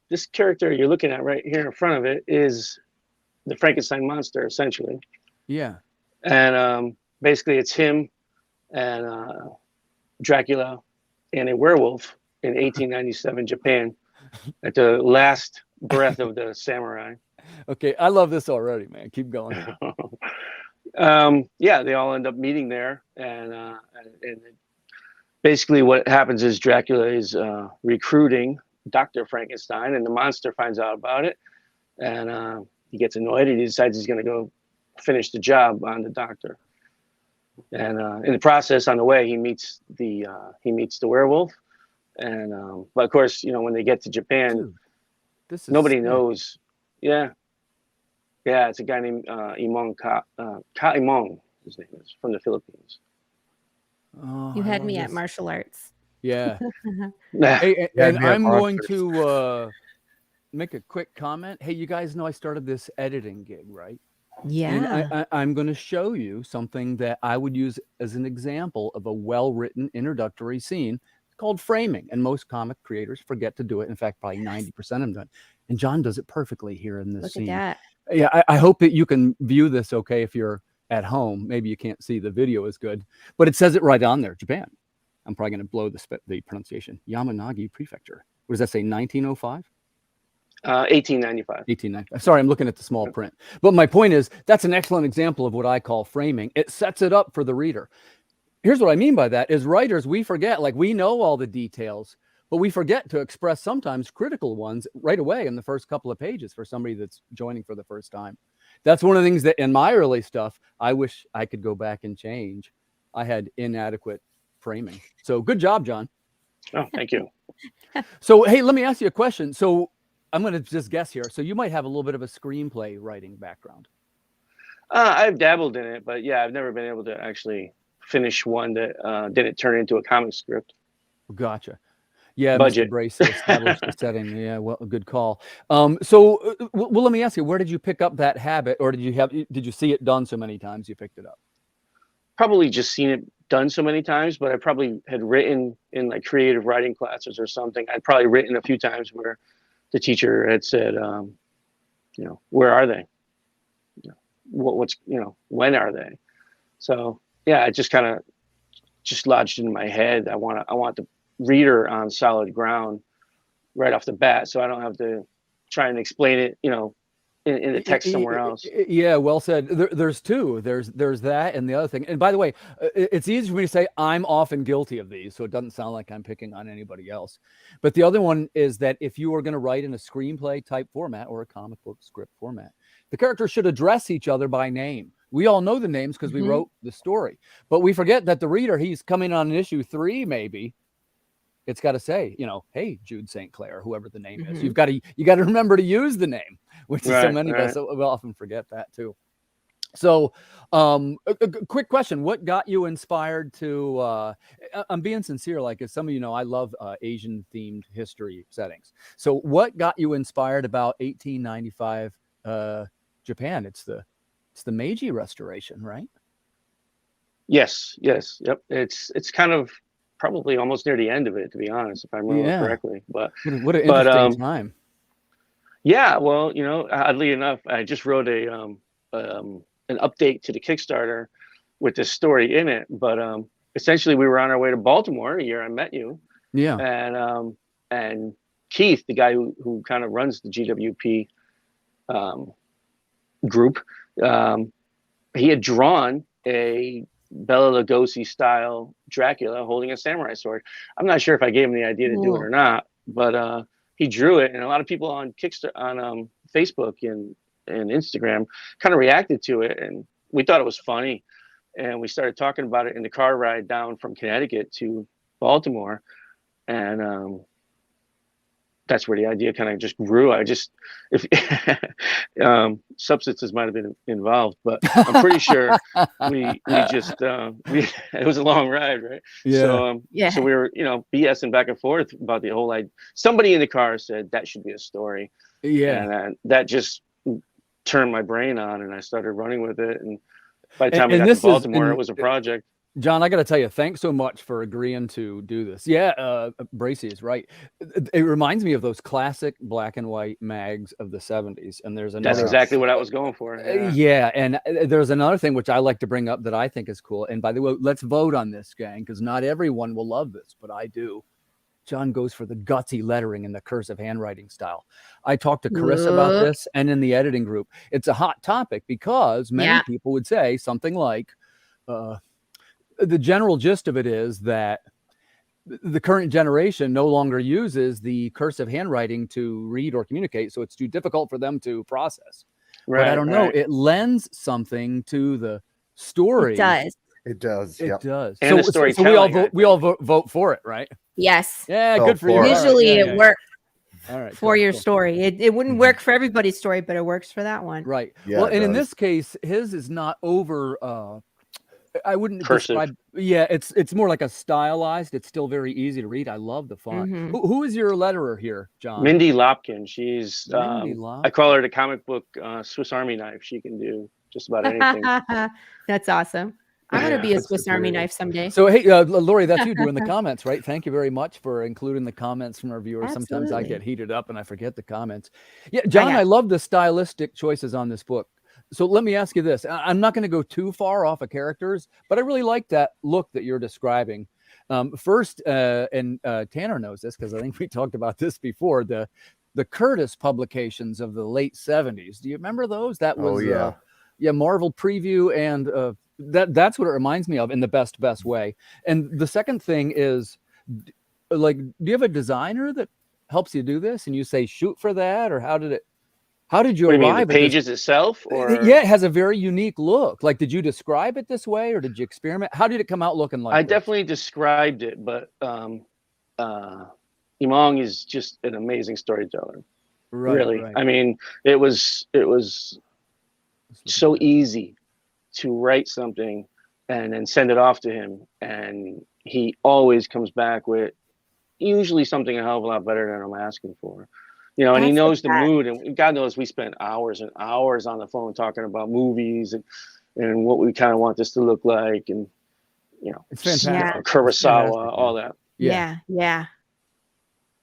Speaker 5: this character you're looking at right here in front of it is the Frankenstein monster, essentially.
Speaker 2: Yeah.
Speaker 5: And basically, it's him and Dracula and a werewolf in 1897 Japan at the last breath of the samurai.
Speaker 2: Okay, I love this already, man. Keep going.
Speaker 5: They all end up meeting there, and basically what happens is Dracula is recruiting Dr. Frankenstein, and the monster finds out about it, and he gets annoyed, and he decides he's going to go finish the job on the doctor. And in the process, on the way, he meets the werewolf, and but of course, when they get to Japan,
Speaker 2: dude,
Speaker 5: nobody knows. Yeah, it's a guy named Imong Ka-imong, his name is, from the Philippines.
Speaker 2: Oh,
Speaker 4: you had me at martial arts.
Speaker 2: Yeah. Hey, and I'm going to make a quick comment. Hey, you guys know I started this editing gig, right?
Speaker 4: Yeah.
Speaker 2: And I'm going to show you something that I would use as an example of a well-written introductory scene called framing. And most comic creators forget to do it. In fact, probably 90% of them do. And John does it perfectly here in this scene.
Speaker 4: Look at that.
Speaker 2: Yeah, I hope that you can view this okay if you're at home. Maybe you can't see the video is good, but it says it right on there, Japan. I'm probably going to blow the pronunciation. Yamanagi Prefecture. What does that say, 1905?
Speaker 5: 1895.
Speaker 2: 1895. Sorry, I'm looking at the small print. But my point is, that's an excellent example of what I call framing. It sets it up for the reader. Here's what I mean by that is writers, we forget, like we know all the details, but we forget to express sometimes critical ones right away in the first couple of pages for somebody that's joining for the first time. That's one of the things that in my early stuff, I wish I could go back and change. I had inadequate framing. So good job, John.
Speaker 5: Oh, thank you.
Speaker 2: So, hey, let me ask you a question. So I'm going to just guess here. So you might have a little bit of a screenplay writing background.
Speaker 5: I've dabbled in it, but yeah, I've never been able to actually finish one that didn't turn into a comic script.
Speaker 2: Gotcha. Yeah,
Speaker 5: Budget.
Speaker 2: Mr. Brace established the setting. Yeah, well, good call. So, well, let me ask you, where did you pick up that habit, or did you see it done so many times you picked it up?
Speaker 5: Probably just seen it done so many times, but I probably had written in like creative writing classes or something. I'd probably written a few times where the teacher had said, where are they? What's when are they? So yeah, it just kind of just lodged in my head. I want the reader on solid ground right off the bat, so I don't have to try and explain it, in the text somewhere else.
Speaker 2: Yeah, well said. There's two. There's that and the other thing. And by the way, it's easy for me to say I'm often guilty of these, so it doesn't sound like I'm picking on anybody else. But the other one is that if you are going to write in a screenplay type format or a comic book script format, the characters should address each other by name. We all know the names because we wrote the story, but we forget that the reader, he's coming on issue 3, maybe. It's got to say, hey, Jude St. Clair, whoever the name is. You got to remember to use the name, which is so many of us will often forget that too. So, a quick question: what got you inspired to? I'm being sincere, like as some of you know, I love Asian themed history settings. So, what got you inspired about 1895 Japan? It's the Meiji Restoration, right?
Speaker 5: Yes, yep. It's kind of probably almost near the end of it, to be honest, if I remember correctly. But
Speaker 2: what an interesting time.
Speaker 5: Yeah, well, oddly enough, I just wrote an update to the Kickstarter with this story in it. But essentially, we were on our way to Baltimore the year I met you.
Speaker 2: Yeah.
Speaker 5: And Keith, the guy who kind of runs the GWP group, he had drawn a Bela Lugosi style Dracula holding a samurai sword. I'm not sure if I gave him the idea to do it or not, but he drew it, and a lot of people on Kickstarter, on Facebook and Instagram kind of reacted to it, and we thought it was funny, and we started talking about it in the car ride down from Connecticut to Baltimore, and that's where the idea kind of just grew. Substances might have been involved, but I'm pretty sure we just it was a long ride, right?
Speaker 2: Yeah.
Speaker 5: So we were BSing back and forth about the whole idea. Somebody in the car said that should be a story.
Speaker 2: Yeah.
Speaker 5: And that just turned my brain on, and I started running with it. And by the time we got to Baltimore, it was a project.
Speaker 2: John, I got to tell you, thanks so much for agreeing to do this. Yeah, Bracey is right. It reminds me of those classic black and white mags of the 70s. And there's another.
Speaker 5: That's exactly what I was going for.
Speaker 2: Yeah, and there's another thing which I like to bring up that I think is cool. And by the way, let's vote on this, gang, because not everyone will love this, but I do. John goes for the gutsy lettering and the cursive handwriting style. I talked to Carissa about this, and in the editing group, it's a hot topic because many people would say something like, the general gist of it is that the current generation no longer uses the cursive handwriting to read or communicate, so it's too difficult for them to process. Right, but I don't know. It lends something to the story.
Speaker 4: It does.
Speaker 3: It does.
Speaker 2: It does.
Speaker 5: And
Speaker 2: so we all vote for it, right?
Speaker 4: Yes.
Speaker 2: Yeah, good for you.
Speaker 4: Visually, it works.
Speaker 2: All right,
Speaker 4: for your story. It wouldn't work for everybody's story, but it works for that one.
Speaker 2: Right.
Speaker 3: Yeah,
Speaker 2: well, and in this case, his is not over. I wouldn't describe. Yeah, it's more like a stylized. It's still very easy to read. I love the font. Who is your letterer here, John?
Speaker 5: Mindy Lopkin. She's I call her the comic book Swiss Army knife. She can do just about anything.
Speaker 4: That's awesome. I'm going to be a Swiss Army knife someday.
Speaker 2: So, hey, Laurie, that's you doing the comments, right? Thank you very much for including the comments from our viewers.
Speaker 4: Absolutely.
Speaker 2: Sometimes I get heated up and I forget the comments. Yeah, John, I love the stylistic choices on this book. So let me ask you this. I'm not going to go too far off of characters, but I really like that look that you're describing. First, and Tanner knows this because I think we talked about this before, the Kurtis publications of the late 70s. Do you remember those? That was Marvel Preview, and that's what it reminds me of in the best way. And the second thing is, like, do you have a designer that helps you do this and you say shoot for that, or how did it How did you
Speaker 5: What do you mean,
Speaker 2: arrive
Speaker 5: the
Speaker 2: at this?
Speaker 5: pages itself? Or
Speaker 2: Yeah, it has a very unique look. Like, did you describe it this way, or did you experiment? How did it come out looking like
Speaker 5: I
Speaker 2: this?
Speaker 5: definitely described it, but Imong is just an amazing storyteller.
Speaker 2: Right,
Speaker 5: Really,
Speaker 2: right.
Speaker 5: I mean, it was so easy to write something and then send it off to him, and he always comes back with usually something a hell of a lot better than I'm asking for. You know, and he
Speaker 4: That's
Speaker 5: knows the
Speaker 4: the best.
Speaker 5: mood, and God knows we spent hours and hours on the phone talking about movies and what we kind of want this to look like, and you know,
Speaker 2: It's fantastic.
Speaker 4: Yeah.
Speaker 2: It's
Speaker 5: Kurosawa,
Speaker 2: fantastic,
Speaker 5: all
Speaker 2: man.
Speaker 5: that.
Speaker 2: Yeah.
Speaker 4: Yeah.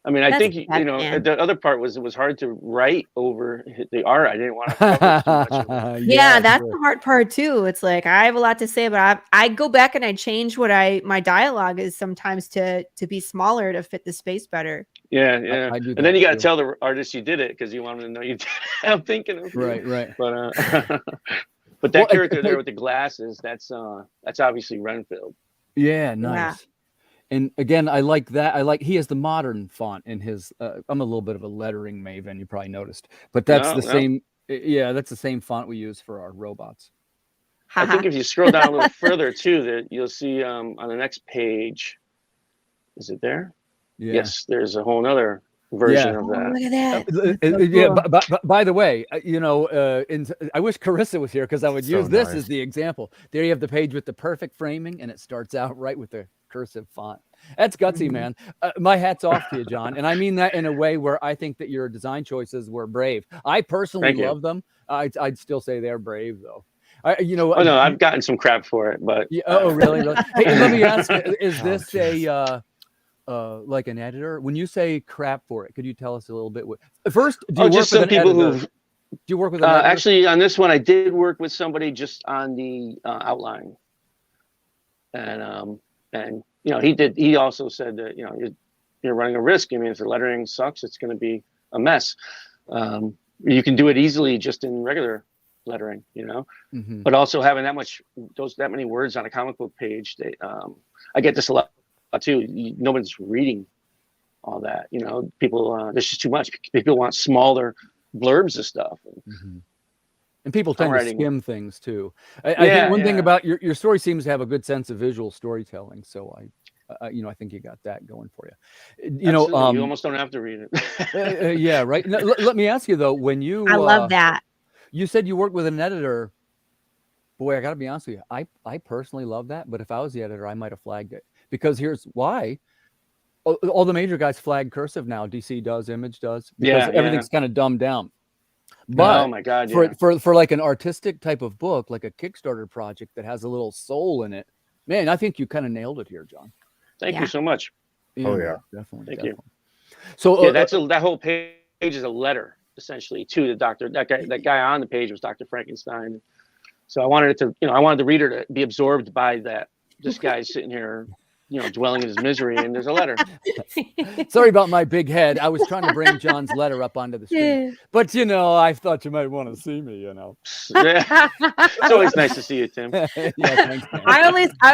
Speaker 5: I mean, I
Speaker 4: That's
Speaker 5: think,
Speaker 4: the
Speaker 5: you
Speaker 4: best,
Speaker 5: know,
Speaker 4: man.
Speaker 5: the other part was it was hard to write over the art. I didn't want to cover too much of it.
Speaker 4: Yeah, that's
Speaker 2: sure.
Speaker 4: the hard part too. It's like I have a lot to say, but I go back and I change what my dialogue is sometimes to be smaller to fit the space better.
Speaker 5: Yeah, yeah.
Speaker 2: I do
Speaker 5: And then
Speaker 2: that
Speaker 5: you got to
Speaker 2: too.
Speaker 5: tell the artist you did it because you want them to know you did it. I'm thinking of you.
Speaker 2: Right, right.
Speaker 5: But but that
Speaker 2: Well,
Speaker 5: character there with the glasses, that's obviously Renfield.
Speaker 2: Yeah, nice. And again, I like that. He has the modern font in his. I'm a little bit of a lettering maven, you probably noticed, but that's the same. Yeah, that's the same font we use for our robots.
Speaker 5: I think if you scroll down a little further too, that you'll see on the next page. Is it there?
Speaker 2: Yeah.
Speaker 5: Yes, there's a whole nother version of
Speaker 4: Oh,
Speaker 5: that.
Speaker 4: look at that. That's so
Speaker 2: Yeah.
Speaker 4: cool.
Speaker 2: By the way, you know, I wish Carissa was here because I would
Speaker 3: So
Speaker 2: use this
Speaker 3: nice.
Speaker 2: as the example. There you have the page with the perfect framing, and it starts out right with the cursive font. That's gutsy, man. My hat's off to you, John. And I mean that in a way where I think that your design choices were brave. I personally love them. I'd still say they're brave, though. You know.
Speaker 5: Oh no, I've gotten some crap for it, but
Speaker 2: oh, really? Hey, let me ask you: is this like an editor? When you say crap for it, could you tell us a little bit? First, do you work
Speaker 5: just
Speaker 2: with
Speaker 5: some
Speaker 2: an
Speaker 5: people
Speaker 2: editor?
Speaker 5: who.
Speaker 2: Do you work with an editor?
Speaker 5: Actually, on this one, I did work with somebody just on the outline, and you know, he also said that, you know, you're running a risk. I mean, if the lettering sucks, it's going to be a mess. You can do it easily just in regular lettering, you know, but also having that many words on a comic book page, I get this a lot too. Nobody's reading all that, you know. People, there's just too much. People want smaller blurbs of stuff.
Speaker 2: And people tend to skim things too. I think one thing about your story seems to have a good sense of visual storytelling. So you know, I think you got that going for you. You know,
Speaker 5: you almost don't have to read it.
Speaker 2: Yeah, right. Now, let me ask you though, when you
Speaker 4: I love that.
Speaker 2: You said you worked with an editor. Boy, I got to be honest with you. I personally love that, but if I was the editor, I might have flagged it, because here's why. All the major guys flag cursive now. DC does, Image does, because everything's kind of dumbed down. But
Speaker 5: oh my God,
Speaker 2: for like an artistic type of book, like a Kickstarter project that has a little soul in it, man, I think you kind of nailed it here, John.
Speaker 5: Thank you so much.
Speaker 3: Oh yeah,
Speaker 2: definitely.
Speaker 5: Thank you.
Speaker 2: So
Speaker 5: that whole page is a letter essentially to the doctor. That guy on the page was Dr. Frankenstein. So I wanted the reader to be absorbed by that. This guy's sitting here, you know, dwelling in his misery, and there's a letter.
Speaker 2: Sorry about my big head. I was trying to bring John's letter up onto the screen, but you know, I thought you might want to see me. You know,
Speaker 5: it's always nice to see you, Tim.
Speaker 2: Yeah, thanks, man.
Speaker 4: I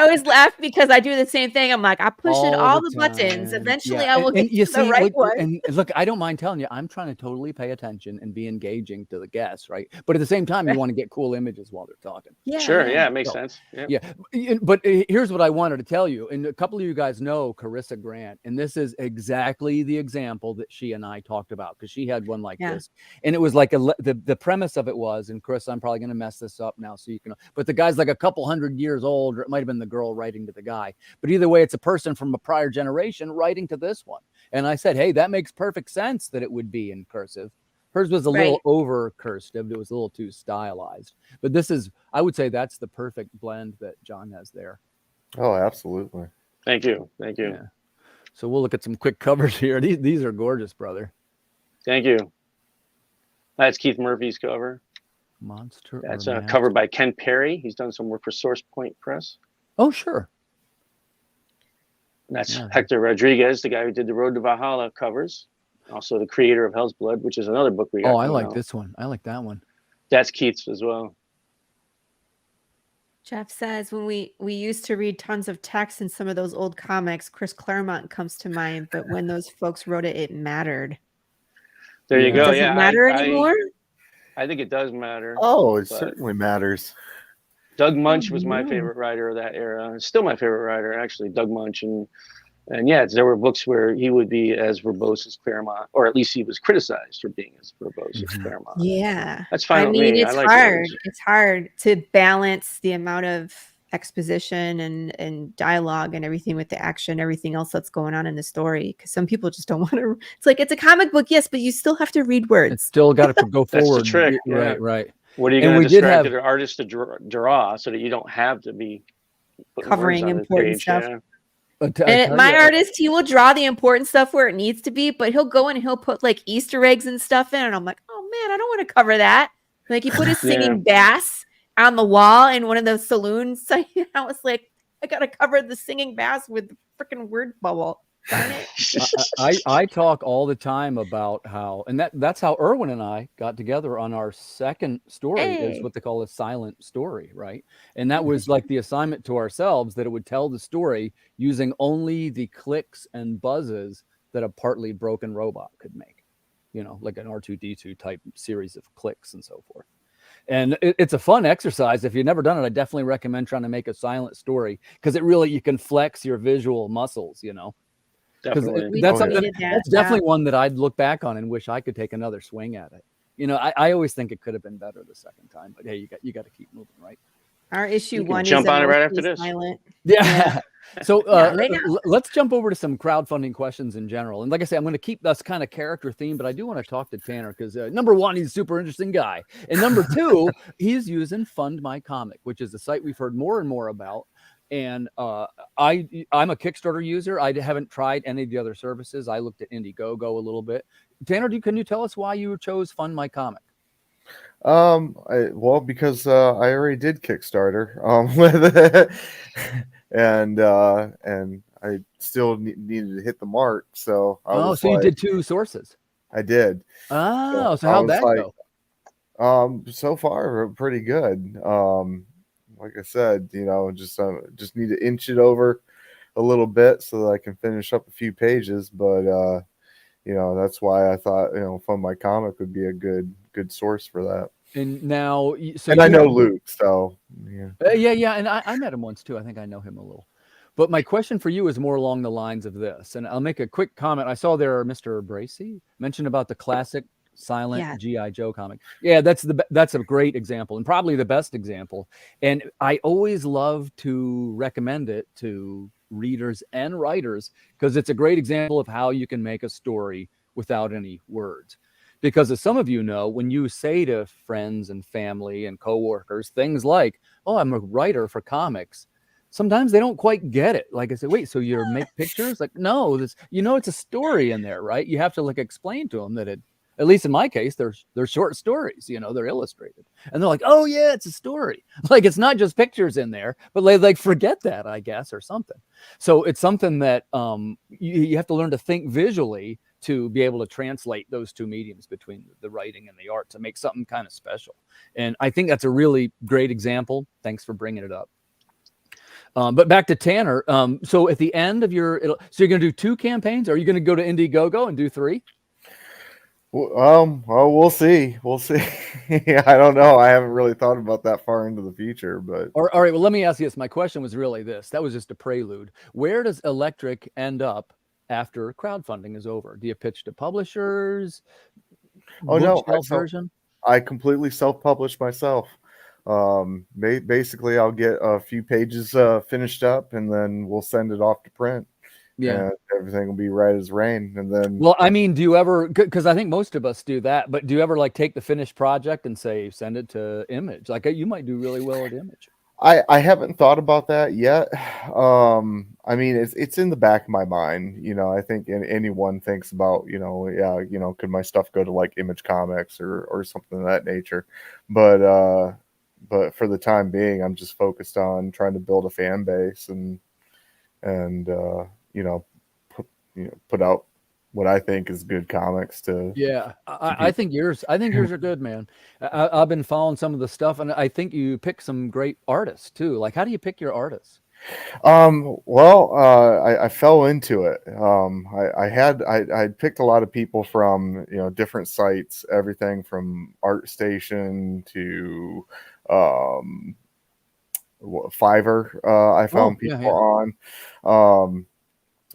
Speaker 4: always laugh because I do the same thing. I'm like, I push
Speaker 2: All
Speaker 4: all
Speaker 2: the
Speaker 4: the buttons.
Speaker 2: time.
Speaker 4: Eventually,
Speaker 2: Yeah.
Speaker 4: I will get
Speaker 2: you
Speaker 4: to the right one.
Speaker 2: And look, I don't mind telling you, I'm trying to totally pay attention and be engaging to the guests, right? But at the same time, you want to get cool images while they're talking.
Speaker 4: Yeah,
Speaker 5: Sure, yeah, it makes sense.
Speaker 2: Yeah, but here's what I wanted to tell you, and a couple of you guys know Carissa Grant, and this is exactly the example that she and I talked about, because she had one like this, and it was like the premise of it was, and Chris, I'm probably going to mess this up now, so you can, but the guy's like a couple hundred years old, or it might have been the girl writing to the guy, but either way, it's a person from a prior generation writing to this one, and I said, hey, that makes perfect sense that it would be in cursive. Hers was a little over cursive. It was a little too stylized, but this is, I would say that's the perfect blend that John has there.
Speaker 3: Oh, absolutely.
Speaker 5: Thank you.
Speaker 2: Yeah. So we'll look at some quick covers here. These are gorgeous, brother.
Speaker 5: Thank you. That's Keith Murphy's cover.
Speaker 2: Monster.
Speaker 5: That's covered by Ken Perry. He's done some work for Source Point Press.
Speaker 2: Oh, sure.
Speaker 5: And that's Hector Rodriguez, the guy who did the Road to Valhalla covers. Also the creator of Hell's Blood, which is another book we got.
Speaker 2: Oh, I like this one. I like that one.
Speaker 5: That's Keith's as well.
Speaker 4: Jeff says, when we used to read tons of text in some of those old comics, Chris Claremont comes to mind, but when those folks wrote it, it mattered.
Speaker 5: There you go.
Speaker 4: Does it matter anymore?
Speaker 5: I think it does matter.
Speaker 3: Oh, it
Speaker 5: but
Speaker 3: certainly matters.
Speaker 5: Doug Munch was
Speaker 4: Oh,
Speaker 5: my
Speaker 4: no.
Speaker 5: favorite writer of that era. It's still my favorite writer, actually, Doug Munch. And yeah, there were books where he would be as verbose as Claremont, or at least he was criticized for being as verbose as Claremont.
Speaker 4: Yeah.
Speaker 5: That's fine
Speaker 4: I
Speaker 5: with
Speaker 4: mean,
Speaker 5: me.
Speaker 4: it's
Speaker 5: I like
Speaker 4: hard.
Speaker 5: those.
Speaker 4: It's hard to balance the amount of exposition and dialogue and everything with the action, everything else that's going on in the story. Because some people just don't want to. It's like it's a comic book, yes, but you still have to read
Speaker 2: It's
Speaker 4: words.
Speaker 2: still got to go
Speaker 5: That's the
Speaker 2: forward.
Speaker 5: trick, yeah.
Speaker 2: Right, right.
Speaker 5: What are you
Speaker 2: And
Speaker 5: going
Speaker 2: we
Speaker 5: to
Speaker 2: did
Speaker 5: distract
Speaker 2: have-
Speaker 5: the artist to draw so that you don't have to be putting
Speaker 4: Covering
Speaker 5: words on the
Speaker 4: important
Speaker 5: page?
Speaker 4: stuff.
Speaker 5: Yeah.
Speaker 4: And my artist, he will draw the important stuff where it needs to be, but he'll go and he'll put like Easter eggs and stuff in, and I'm like, oh man, I don't want to cover that. Like he put his singing bass on the wall in one of those saloons. So I was like, I gotta cover the singing bass with the freaking word bubble. Darn it.
Speaker 2: I talk all the time about how, and that's how Erwin and I got together on our second story, is
Speaker 4: Hey.
Speaker 2: what they call a silent story, right? And that was like the assignment to ourselves, that it would tell the story using only the clicks and buzzes that a partly broken robot could make, you know, like an R2D2 type series of clicks and so forth. And it's a fun exercise. If you've never done it, I definitely recommend trying to make a silent story, because it really, you can flex your visual muscles, you know.
Speaker 5: Definitely.
Speaker 2: That's
Speaker 3: Oh,
Speaker 2: something,
Speaker 3: yeah.
Speaker 2: that's definitely one that I'd look back on and wish I could take another swing at it. You know, I always think it could have been better the second time, but hey, you got to keep moving, right?
Speaker 4: Our issue
Speaker 5: You can
Speaker 4: one
Speaker 5: jump
Speaker 4: is
Speaker 5: on it right after
Speaker 4: emotionally
Speaker 5: this.
Speaker 4: silent.
Speaker 2: Yeah. So
Speaker 4: lay down.
Speaker 2: let's jump over to some crowdfunding questions in general. And like I said, I'm going to keep this kind of character theme, but I do want to talk to Tanner because number one, he's a super interesting guy. And number two, he's using Fund My Comic, which is a site we've heard more and more about. And I'm a Kickstarter user. I haven't tried any of the other services. I looked at Indiegogo a little bit. Tanner, can you tell us why you chose Fund My Comic?
Speaker 3: Well, because I already did Kickstarter with it, and I still needed to hit the mark. So
Speaker 2: So you did two sources.
Speaker 3: I did.
Speaker 2: Oh, so how'd that go?
Speaker 3: So far pretty good. Like I said, you know, just need to inch it over a little bit so that I can finish up a few pages. But you know, that's why I thought, you know, Fund My Comic would be a good source for that.
Speaker 2: And now,
Speaker 3: I know Luke, so yeah.
Speaker 2: Yeah, and I met him once too. I think I know him a little. But my question for you is more along the lines of this, and I'll make a quick comment. I saw there Mr. Bracey mentioned about the classic silent G.I. Joe comic. Yeah, that's a great example, and probably the best example. And I always love to recommend it to readers and writers because it's a great example of how you can make a story without any words. Because as some of you know, when you say to friends and family and coworkers things like, "Oh, I'm a writer for comics," sometimes they don't quite get it. Like I said, wait, so you make pictures? Like, no, this, you know, it's a story in there, right? You have to like explain to them that it, at least in my case, they're short stories, you know, they're illustrated. And they're like, oh yeah, it's a story. Like, it's not just pictures in there, but they like forget that, I guess, or something. So it's something that you have to learn to think visually to be able to translate those two mediums between the writing and the art to make something kind of special. And I think that's a really great example. Thanks for bringing it up. But back to Tanner. So at the end of so you're going to do 2 campaigns? Or are you going to go to Indiegogo and do 3?
Speaker 3: Well, we'll see. We'll see. I don't know. I haven't really thought about that far into the future, but
Speaker 2: All right. Well, let me ask you this. My question was really this. That was just a prelude. Where does Electric end up after crowdfunding is over? Do you pitch to publishers?
Speaker 3: Oh no,
Speaker 2: version?
Speaker 3: I completely self-published myself. Basically, I'll get a few pages finished up, and then we'll send it off to print.
Speaker 2: Yeah,
Speaker 3: and everything will be right as rain. And then,
Speaker 2: well, I mean, do you ever? Because I think most of us do that. But do you ever like take the finished project and say send it to Image? Like you might do really well at Image.
Speaker 3: I haven't thought about that yet. I mean, it's in the back of my mind. You know, I think anyone thinks about, you know, yeah, you know, could my stuff go to like Image Comics or something of that nature? But for the time being, I'm just focused on trying to build a fan base and you know, put out what I think is good comics to.
Speaker 2: Yeah, I think yours are good, man. I've been following some of the stuff, and I think you pick some great artists too. Like, how do you pick your artists?
Speaker 3: Well, I fell into it. I picked a lot of people from, different sites, everything from ArtStation to, Fiverr. I found people on,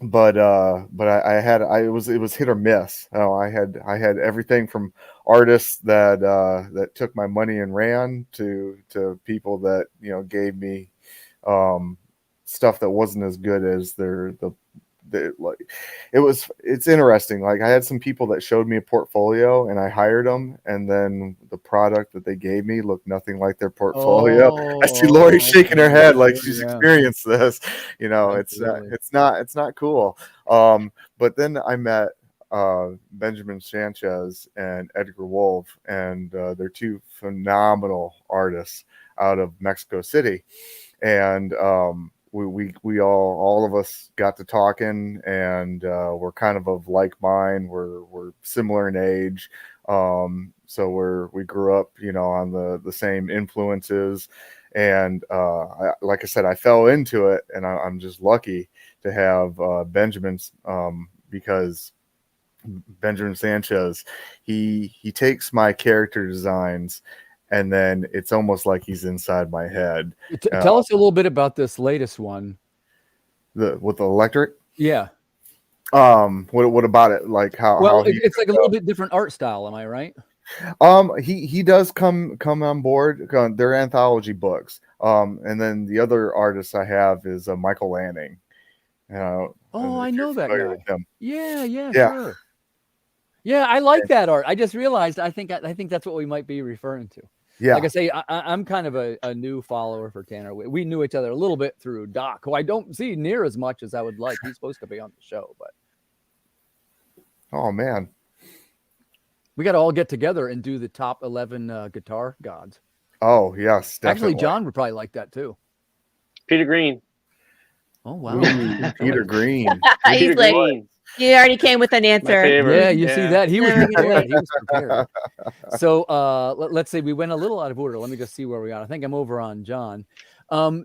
Speaker 3: but it was hit or miss. I had everything from artists that took my money and ran to people that gave me stuff that wasn't as good as like it's interesting. Like I had some people that showed me a portfolio and I hired them, and then the product that they gave me looked nothing like their portfolio. I see Laurie shaking her head like she's experienced this. It's not cool. But then I met Benjamin Sanchez and Edgar Wolf, and they're two phenomenal artists out of Mexico City, and we all of us got to talking, and we're kind of like mind. We're similar in age, so we grew up, on the same influences, and like I said, I fell into it, and I'm just lucky to have Benjamin's, because Benjamin Sanchez, he takes my character designs, and then it's almost like he's inside my head.
Speaker 2: Tell us a little bit about this latest one.
Speaker 3: With the electric?
Speaker 2: Yeah.
Speaker 3: What about it? Like
Speaker 2: it's like a little bit different art style, am I right?
Speaker 3: He does come on board. They're anthology books. And then the other artist I have is Michael Lanning.
Speaker 2: I know that guy.
Speaker 3: With him.
Speaker 2: Yeah, sure. Yeah, I like that art. I just realized I think that's what we might be referring to.
Speaker 3: Yeah.
Speaker 2: Like I say, I'm kind of a new follower for Tanner. We knew each other a little bit through Doc, who I don't see near as much as I would like. He's supposed to be on the show, but
Speaker 3: oh man,
Speaker 2: we got to all get together and do the top 11 guitar gods.
Speaker 3: Oh yes, definitely.
Speaker 2: Actually, John would probably like that too.
Speaker 5: Peter Green.
Speaker 2: Oh wow,
Speaker 3: Peter Green.
Speaker 4: He's like, Green. You already came with an answer.
Speaker 2: Yeah, you see that? He was prepared. He was prepared. So let's say we went a little out of order. Let me just see where we are. I think I'm over on John.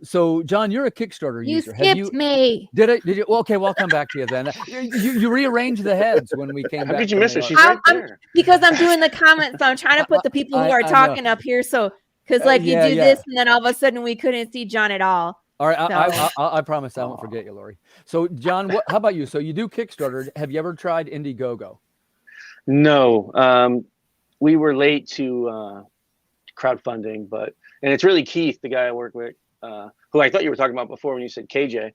Speaker 2: So John, you're a Kickstarter user.
Speaker 4: You skipped me.
Speaker 2: Did you? Well, okay, well, I'll come back to you then. You rearranged the heads when we came back.
Speaker 5: How did you miss her? She's right there.
Speaker 4: Because I'm doing the comments. So I'm trying to put the people who are talking up here. So because you do this, and then all of a sudden we couldn't see John at all.
Speaker 2: All right, I promise I won't forget you, Laurie. So, John, how about you? So you do Kickstarter. Have you ever tried Indiegogo?
Speaker 5: No. We were late to crowdfunding, and it's really Keith, the guy I work with, who I thought you were talking about before when you said KJ,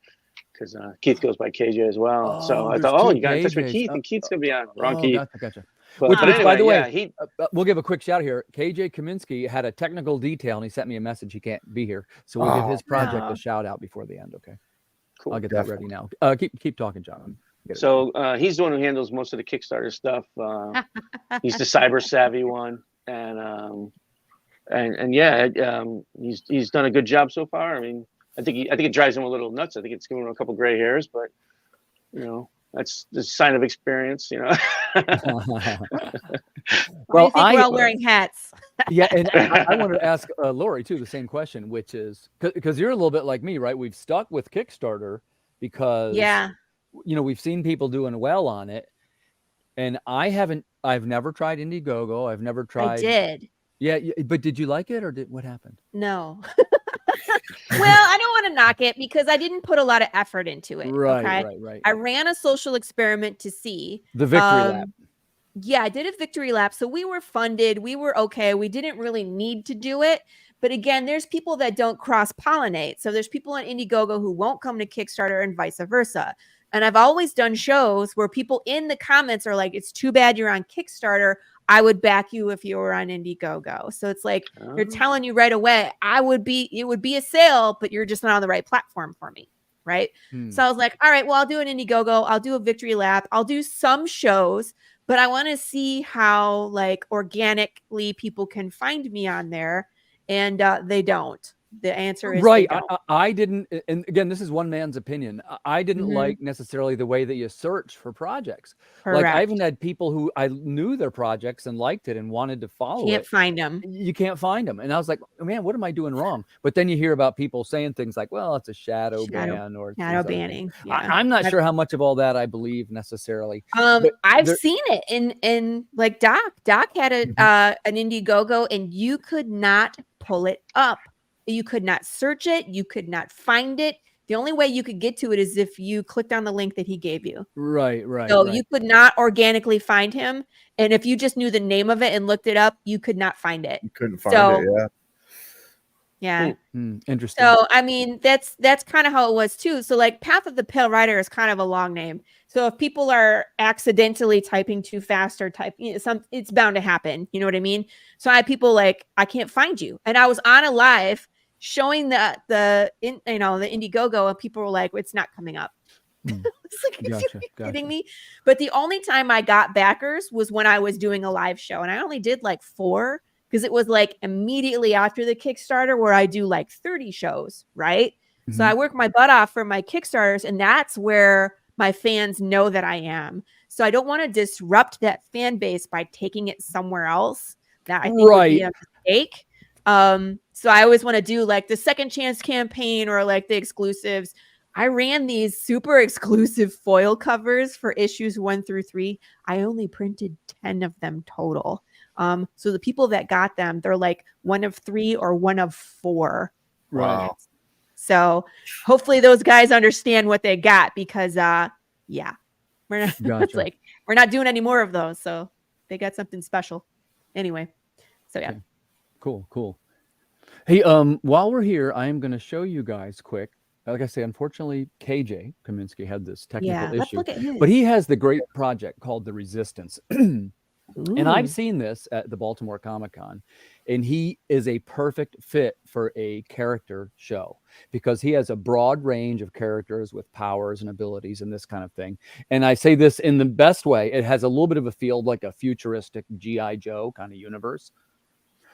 Speaker 5: because Keith goes by KJ as well. So I thought, you got in touch with Keith, and Keith's going to be on. Wrong Keith.
Speaker 2: Gotcha.
Speaker 5: But anyway,
Speaker 2: by the way, we'll give a quick shout here. KJ Kaminski had a technical detail, and he sent me a message. He can't be here, so we'll give his project a shout out before the end. Okay, cool. I'll get that ready now. Keep talking, John.
Speaker 5: So he's the one who handles most of the Kickstarter stuff. He's the cyber savvy one, and he's done a good job so far. I mean, I think it drives him a little nuts. I think it's giving him a couple gray hairs, but that's the sign of experience,
Speaker 4: Well, I think we're all wearing hats.
Speaker 2: Yeah, and I wanted to ask Laurie too the same question, which is because you're a little bit like me, right? We've stuck with Kickstarter because we've seen people doing well on it, and I've never tried Indiegogo. I've never tried.
Speaker 4: I did.
Speaker 2: Yeah, but did you like it, or what happened?
Speaker 4: No. Well, I don't want to knock it because I didn't put a lot of effort into it. Right. I ran a social experiment to see
Speaker 2: the victory lap.
Speaker 4: Yeah, I did a victory lap. So we were funded. We were okay. We didn't really need to do it. But again, there's people that don't cross-pollinate. So there's people on Indiegogo who won't come to Kickstarter and vice versa. And I've always done shows where people in the comments are like, it's too bad you're on Kickstarter. I would back you if you were on Indiegogo. So it's like, they're telling you right away, it would be a sale, but you're just not on the right platform for me. Right. So I was like, all right, well, I'll do an Indiegogo. I'll do a victory lap. I'll do some shows, but I want to see how like organically people can find me on there. And they don't. the answer is
Speaker 2: right.
Speaker 4: they don't.
Speaker 2: I didn't, and again, this is one man's opinion. I didn't
Speaker 4: Mhm.
Speaker 2: like necessarily the way that you search for projects. Like
Speaker 4: Correct.
Speaker 2: I even had people who I knew their projects and liked it and wanted to follow
Speaker 4: Can't
Speaker 2: it.
Speaker 4: find them.
Speaker 2: You can't find them. And I was like, man, what am I doing wrong? But then you hear about people saying things like, well, it's a shadow ban or
Speaker 4: Shadow
Speaker 2: these other things.
Speaker 4: banning. Yeah.
Speaker 2: I'm not sure how much of all that I believe necessarily.
Speaker 4: I've
Speaker 2: there-
Speaker 4: seen it in like Doc had an Indiegogo, and you could not pull it up. You could not search it. You could not find it. The only way you could get to it is if you clicked on the link that he gave you.
Speaker 2: Right.
Speaker 4: So you could not organically find him. And if you just knew the name of it and looked it up, you could not find it.
Speaker 3: You couldn't find it.
Speaker 4: Yeah.
Speaker 2: Interesting.
Speaker 4: So I mean, that's kind of how it was too. So like Path of the Pale Rider is kind of a long name. So if people are accidentally typing too fast or it's bound to happen. You know what I mean? So I had people like, I can't find you. And I was on a live showing the Indiegogo, and people were like, it's not coming up. It's like,
Speaker 2: Gotcha,
Speaker 4: are you kidding me? But the only time I got backers was when I was doing a live show, and I only did like 4 because it was like immediately after the Kickstarter where I do like 30 shows, right? So I work my butt off for my Kickstarters, and that's where my fans know that I am. So I don't want to disrupt that fan base by taking it somewhere else. That I think would be a mistake. So I always want to do like the second chance campaign or like the exclusives. I ran these super exclusive foil covers for issues 1 through 3. I only printed 10 of them total. So the people that got them, they're like 1 of 3 or 1 of 4.
Speaker 3: Wow.
Speaker 4: So hopefully those guys understand what they got, because we're not
Speaker 2: Gotcha.
Speaker 4: like we're not doing any more of those. So they got something special. Anyway. So yeah.
Speaker 2: Okay. Cool. Hey, while we're here, I am going to show you guys quick. Like I say, unfortunately, KJ Kaminski had this technical
Speaker 4: let's
Speaker 2: issue,
Speaker 4: look at his.
Speaker 2: but he has the great project called The Resistance. And I've seen this at the Baltimore Comic-Con, and he is a perfect fit for a character show because he has a broad range of characters with powers and abilities and this kind of thing. And I say this in the best way. It has a little bit of a feel like a futuristic G.I. Joe kind of universe.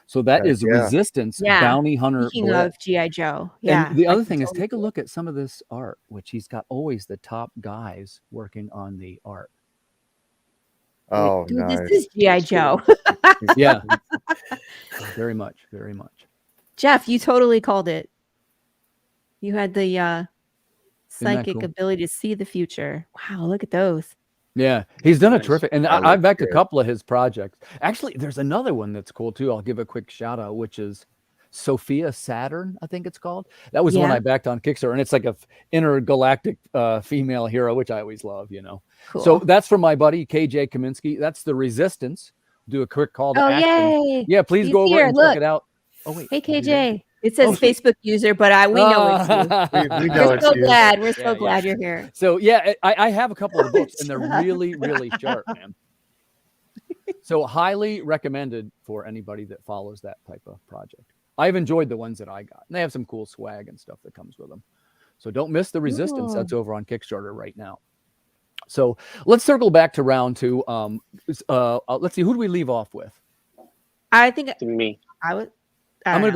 Speaker 2: So that is Resistance Bounty Hunter.
Speaker 4: Speaking of G.I. Joe. Yeah.
Speaker 2: And the other thing is take a look at some of this art, which he's got always the top guys working on the art.
Speaker 3: Oh,
Speaker 4: dude,
Speaker 3: nice.
Speaker 4: This is G.I. Joe.
Speaker 2: Yeah. Very much.
Speaker 4: Jeff, you totally called it. You had the psychic
Speaker 2: cool?
Speaker 4: ability to see the future. Wow, look at those.
Speaker 2: Yeah, he's done a terrific, and I've backed a
Speaker 3: good.
Speaker 2: couple of his projects. Actually, there's another one that's cool too. I'll give a quick shout out, which is Sophia Saturn, I think it's called. That was the one I backed on Kickstarter, and it's like a intergalactic female hero, which I always love, you know.
Speaker 4: Cool.
Speaker 2: So that's from my buddy KJ Kaminski. That's The Resistance. Do a quick call to action.
Speaker 4: Yay.
Speaker 2: Yeah, please
Speaker 4: He's
Speaker 2: go over
Speaker 4: here.
Speaker 2: and
Speaker 4: Look.
Speaker 2: check it out. Oh wait,
Speaker 4: Hey KJ. It says Facebook user, but we know it's you.
Speaker 3: We know
Speaker 4: We're
Speaker 3: it's
Speaker 4: so
Speaker 3: you.
Speaker 4: glad. We're so glad you're here.
Speaker 2: So yeah, I have a couple of the books, and they're really, really sharp, man. So highly recommended for anybody that follows that type of project. I've enjoyed the ones that I got, and they have some cool swag and stuff that comes with them. So don't miss The Resistance. That's over on Kickstarter right now. So let's circle back to round 2. Let's see, who do we leave off with?
Speaker 4: I think
Speaker 5: Me.
Speaker 2: I'm gonna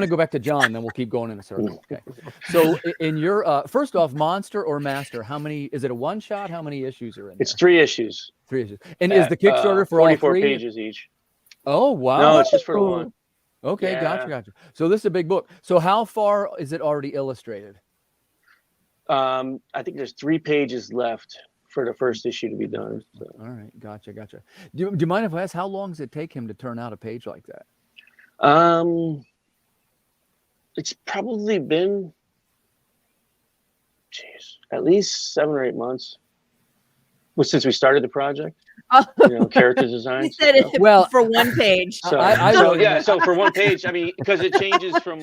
Speaker 2: go back to John, then we'll keep going in a circle. Okay. So in your first off, Monster or Master, how many is it, a one shot? How many issues are in there?
Speaker 5: It's 3 issues.
Speaker 2: 3 issues. And is the Kickstarter for all
Speaker 5: 44
Speaker 2: 3?
Speaker 5: pages each.
Speaker 2: Oh wow.
Speaker 5: No, it's just for the one.
Speaker 2: Okay,
Speaker 5: Yeah.
Speaker 2: gotcha. So this is a big book. So how far is it already illustrated?
Speaker 5: I think there's 3 pages left for the first issue to be done. So.
Speaker 2: All right, gotcha. Do you mind if I ask how long does it take him to turn out a page like that?
Speaker 5: It's probably been, at least 7 or 8 months. Well, since we started the project, character design.
Speaker 4: He said it for 1 page.
Speaker 5: So, so for 1 page, I mean, because it changes from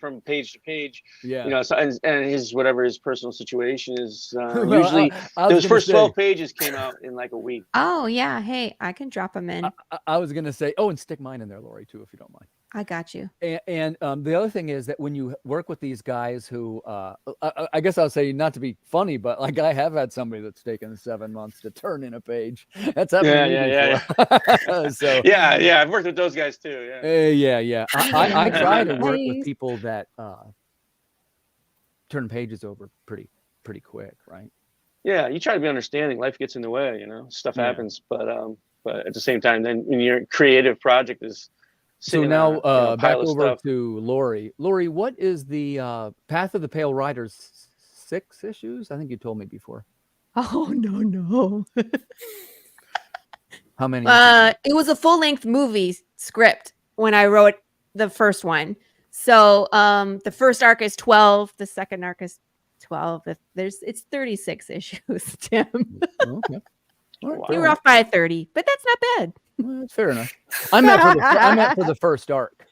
Speaker 5: from page to page.
Speaker 2: Yeah.
Speaker 5: So, and his whatever his personal situation is. Usually, those first 12 pages came out in like a week.
Speaker 4: Oh yeah. Hey, I can drop them in.
Speaker 2: I was gonna say, and stick mine in there, Laurie, too, if you don't mind.
Speaker 4: I got you.
Speaker 2: And the other thing is that when you work with these guys who, I guess I'll say, not to be funny, but like I have had somebody that's taken 7 months to turn in a page. That's happened to me before. So
Speaker 5: yeah, I've worked with those guys too.
Speaker 2: yeah. I try to work with
Speaker 4: Nice.
Speaker 2: people that turn pages over pretty quick, right?
Speaker 5: Yeah, you try to be understanding. Life gets in the way, stuff
Speaker 2: Yeah.
Speaker 5: happens, but at the same time, then when your creative project is
Speaker 2: So
Speaker 5: sitting
Speaker 2: now
Speaker 5: on a
Speaker 2: back
Speaker 5: pile of
Speaker 2: over
Speaker 5: stuff.
Speaker 2: to Laurie. Laurie, what is the Path of the Pale Rider's 6 issues? I think you told me before.
Speaker 4: Oh no.
Speaker 2: How many?
Speaker 4: It was a full-length movie script when I wrote the first one. So the first arc is 12, the second arc is 12. It's 36 issues, Tim.
Speaker 2: Okay. All right,
Speaker 5: Wow.
Speaker 4: You were off by 30, but that's not bad.
Speaker 2: well, that's fair enough. I meant for the first arc.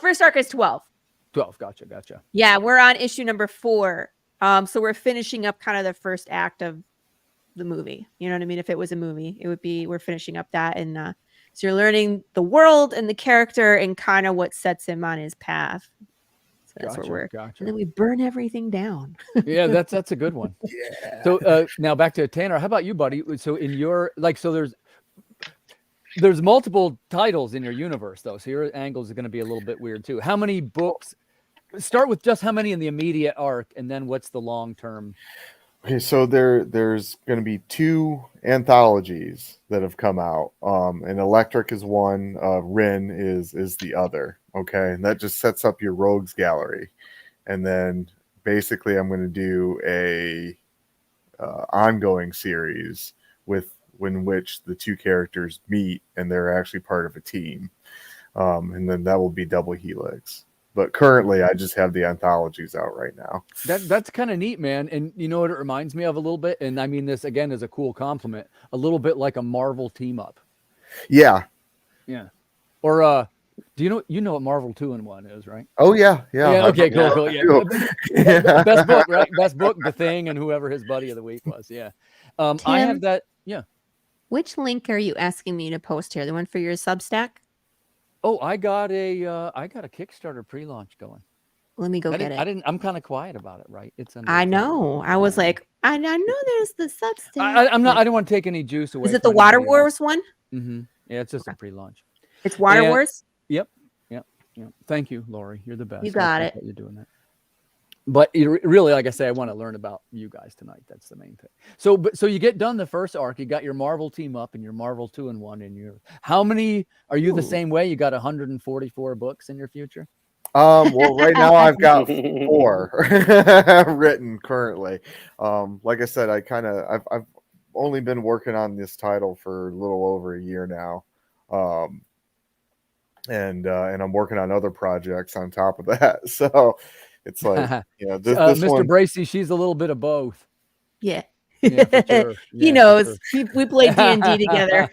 Speaker 4: First arc is 12.
Speaker 2: 12. Gotcha.
Speaker 4: Yeah, we're on issue number 4. So we're finishing up kind of the first act of the movie. You know what I mean? If it was a movie, it would be, we're finishing up that. And so you're learning the world and the character and kind of what sets him on his path. So that's where we're, and then we burn everything down.
Speaker 2: Yeah, that's a good one.
Speaker 1: Yeah.
Speaker 2: So now back to Tanner. How about you, buddy? So in your, so there's multiple titles in your universe though. So your angles are going to be a little bit weird too. How many books? Start with just how many in the immediate arc, and then what's the long term?
Speaker 3: Okay, so there's going to be 2 anthologies that have come out. And Electric is one, Rin is the other. Okay, and that just sets up your rogues gallery. And then basically, I'm going to do a ongoing series in which the 2 characters meet and they're actually part of a team. And then that will be Double Helix. But currently, I just have the anthologies out right now.
Speaker 2: That's kind of neat, man. And you know what it reminds me of a little bit? And I mean this, again, as a cool compliment. A little bit like a Marvel team-up.
Speaker 3: Yeah.
Speaker 2: Or do you know what Marvel 2-in-1 is, right?
Speaker 3: Oh, yeah.
Speaker 2: Okay, cool. Yeah.
Speaker 3: Yeah.
Speaker 2: Best book, right? Best book, The Thing, and whoever his buddy of the week was. Yeah. I have that. Yeah.
Speaker 4: Which link are you asking me to post here? The one for your Substack?
Speaker 2: Oh, I got a Kickstarter pre-launch going.
Speaker 4: Let me go get it.
Speaker 2: I'm kind of quiet about it, right? It's under
Speaker 4: I know. I was like, I know there's the Substack.
Speaker 2: I don't want to take any juice away.
Speaker 4: Is it the Water Wars one?
Speaker 2: Mm-hmm. Yeah, it's just a pre-launch.
Speaker 4: It's Water Wars?
Speaker 2: Yep. Thank you, Laurie. You're the best.
Speaker 4: You got it.
Speaker 2: You're doing that. But really, like I say, I want to learn about you guys tonight. That's the main thing. So you get done the first arc. You got your Marvel team up and your Marvel 2-in-1 and your. How many are you the same way? You got 144 books in your future?
Speaker 3: Well, right now I've got 4 written currently. Like I said, I've only been working on this title for a little over a year now. And I'm working on other projects on top of that. So it's like, this
Speaker 2: Mr.
Speaker 3: one,
Speaker 2: Bracey, she's a little bit of both.
Speaker 4: Yeah.
Speaker 2: Yeah, for sure.
Speaker 4: He knows. We played D&D together.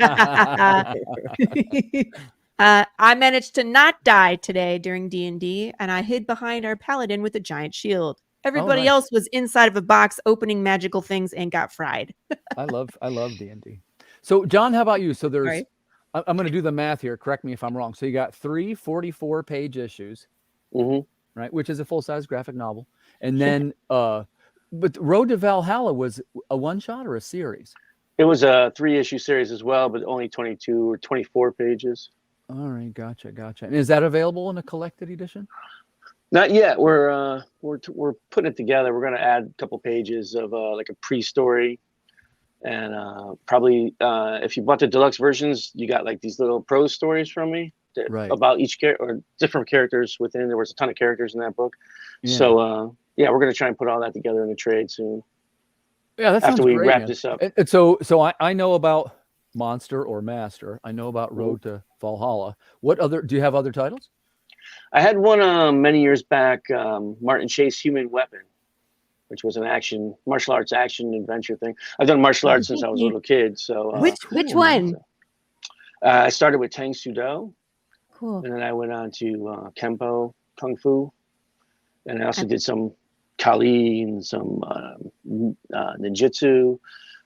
Speaker 4: I managed to not die today during D&D, and I hid behind our paladin with a giant shield. Everybody
Speaker 2: nice.
Speaker 4: else was inside of a box opening magical things and got fried.
Speaker 2: I love D&D. So, John, how about you? So there's,
Speaker 4: Right.
Speaker 2: I'm going to do the math here. Correct me if I'm wrong. So you got 3 44-page issues, right? Which is a full-size graphic novel. And then, but Road to Valhalla was a one-shot or a series?
Speaker 5: It was a 3-issue series as well, but only 22 or 24 pages.
Speaker 2: All right, gotcha. And is that available in a collected edition?
Speaker 5: Not yet. We're putting it together. We're going to add a couple pages of like a pre-story, and probably if you bought the deluxe versions, you got like these little prose stories from me about each character or different characters within. There was a ton of characters in that book, so we're going to try and put all that together in a trade soon.
Speaker 2: Yeah, that's
Speaker 5: after we wrap this up.
Speaker 2: And so I know about Monster or Master. I know about Road to Valhalla. What other? Do you have other titles?
Speaker 5: I had one many years back, Martin Chase Human Weapon, which was an martial arts action adventure thing. I've done martial arts since I was a little kid. So
Speaker 4: which one?
Speaker 5: I started with Tang Soo Do.
Speaker 4: Cool.
Speaker 5: And then I went on to Kempo, Kung Fu. And I also did some Kali and some ninjutsu